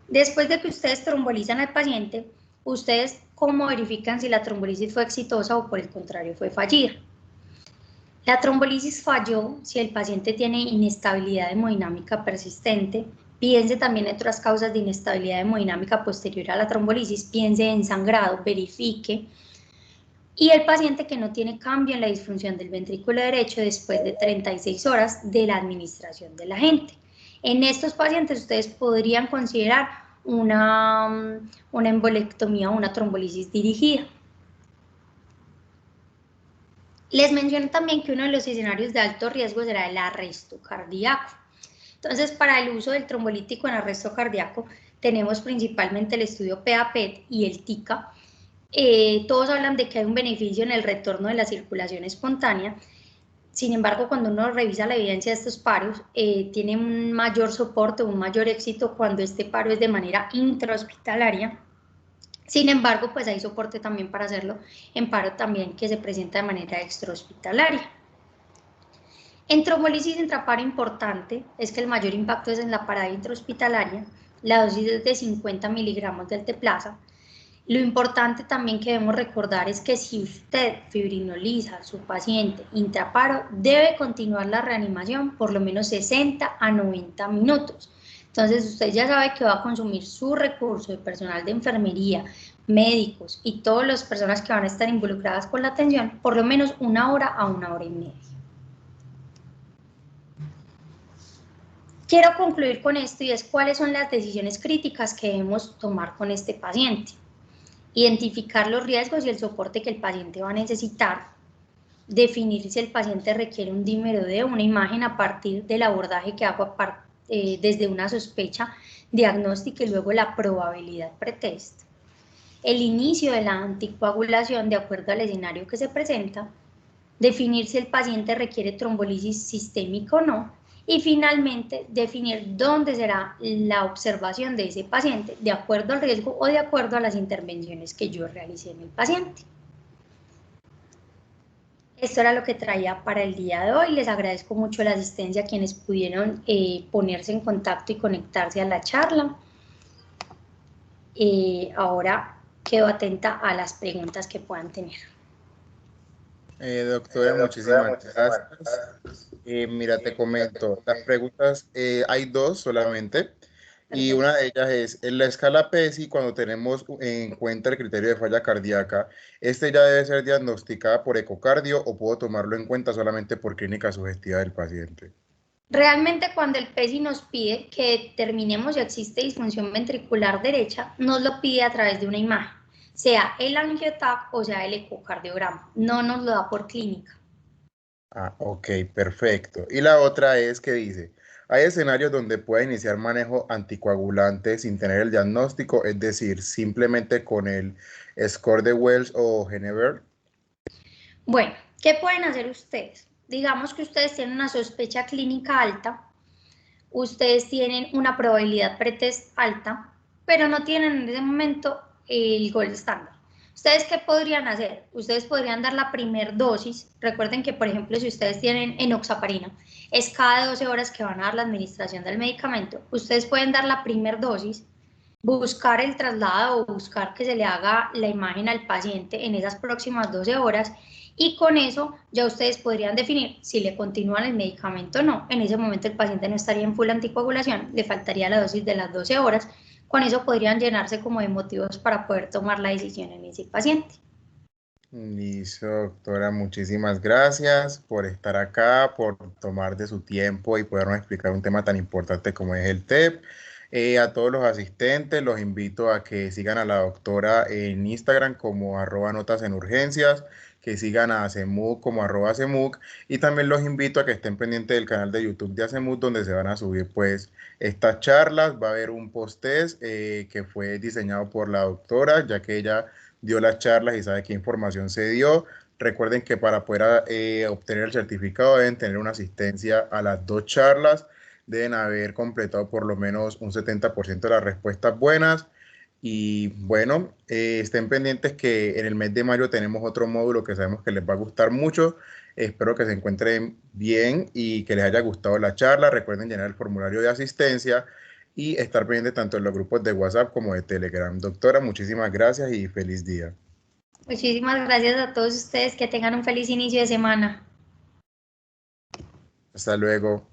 Después de que ustedes trombolizan al paciente, ustedes ¿cómo verifican si la trombolisis fue exitosa o por el contrario fue fallida? La trombolisis falló si el paciente tiene inestabilidad hemodinámica persistente. Piense también en otras causas de inestabilidad hemodinámica posterior a la trombolisis, piense en sangrado, verifique. Y el paciente que no tiene cambio en la disfunción del ventrículo derecho después de 36 horas de la administración del agente. En estos pacientes ustedes podrían considerar una embolectomía o una trombolisis dirigida. Les menciono también que uno de los escenarios de alto riesgo será el arresto cardíaco. Entonces, para el uso del trombolítico en arresto cardíaco, tenemos principalmente el estudio PAPET y el TICA. Todos hablan de que hay un beneficio en el retorno de la circulación espontánea. Sin embargo, cuando uno revisa la evidencia de estos paros, tiene un mayor soporte, un mayor éxito cuando este paro es de manera intrahospitalaria. Sin embargo, pues hay soporte también para hacerlo en paro también que se presenta de manera extrahospitalaria. En trombolisis intraparo importante es que el mayor impacto es en la parada intrahospitalaria, la dosis es de 50 miligramos de alteplasa. Lo importante también que debemos recordar es que si usted fibrinoliza a su paciente intraparo, debe continuar la reanimación por lo menos 60 a 90 minutos. Entonces usted ya sabe que va a consumir su recurso de personal de enfermería, médicos y todas las personas que van a estar involucradas con la atención por lo menos 1 hora a 1 hora y media. Quiero concluir con esto y es cuáles son las decisiones críticas que debemos tomar con este paciente. Identificar los riesgos y el soporte que el paciente va a necesitar. Definir si el paciente requiere un dímero D, una imagen a partir del abordaje que hago desde una sospecha diagnóstica y luego la probabilidad pretest. El inicio de la anticoagulación de acuerdo al escenario que se presenta. Definir si el paciente requiere trombolisis sistémica o no. Y finalmente, definir dónde será la observación de ese paciente de acuerdo al riesgo o de acuerdo a las intervenciones que yo realicé en el paciente. Esto era lo que traía para el día de hoy. Les agradezco mucho la asistencia a quienes pudieron ponerse en contacto y conectarse a la charla. Ahora quedo atenta a las preguntas que puedan tener. Doctora, muchísimas gracias. Mira, te comento, las preguntas, hay 2 solamente, y una de ellas es, en la escala PESI, cuando tenemos en cuenta el criterio de falla cardíaca, ¿este ya debe ser diagnosticada por ecocardio o puedo tomarlo en cuenta solamente por clínica sugestiva del paciente? Realmente cuando el PESI nos pide que determinemos si existe disfunción ventricular derecha, nos lo pide a través de una imagen, sea el angioTAC o sea el ecocardiograma, no nos lo da por clínica. Ah, ok, perfecto. Y la otra es que dice, hay escenarios donde puede iniciar manejo anticoagulante sin tener el diagnóstico, es decir, simplemente con el score de Wells o Henneberg. Bueno, ¿qué pueden hacer ustedes? Digamos que ustedes tienen una sospecha clínica alta, ustedes tienen una probabilidad pretest alta, pero no tienen en ese momento el gold estándar. ¿Ustedes qué podrían hacer? Ustedes podrían dar la primer dosis. Recuerden que, por ejemplo, si ustedes tienen enoxaparina, es cada 12 horas que van a dar la administración del medicamento. Ustedes pueden dar la primer dosis, buscar el traslado o buscar que se le haga la imagen al paciente en esas próximas 12 horas y con eso ya ustedes podrían definir si le continúan el medicamento o no. En ese momento el paciente no estaría en full anticoagulación, le faltaría la dosis de las 12 horas. Con eso podrían llenarse como de motivos para poder tomar la decisión en ese paciente. Listo, doctora, muchísimas gracias por estar acá, por tomar de su tiempo y podernos explicar un tema tan importante como es el TEP. A todos los asistentes los invito a que sigan a la doctora en Instagram como @notas en urgencias, que sigan a ACEMUC como @ACEMUC, y también los invito a que estén pendientes del canal de YouTube de ACEMUC, donde se van a subir pues estas charlas. Va a haber un post-test que fue diseñado por la doctora, ya que ella dio las charlas y sabe qué información se dio. Recuerden que para poder obtener el certificado deben tener una asistencia a las 2 charlas, deben haber completado por lo menos un 70% de las respuestas buenas. Y bueno, estén pendientes que en el mes de mayo tenemos otro módulo que sabemos que les va a gustar mucho. Espero que se encuentren bien y que les haya gustado la charla. Recuerden llenar el formulario de asistencia y estar pendientes tanto en los grupos de WhatsApp como de Telegram. Doctora, muchísimas gracias y feliz día. Muchísimas gracias a todos ustedes, que tengan un feliz inicio de semana. Hasta luego.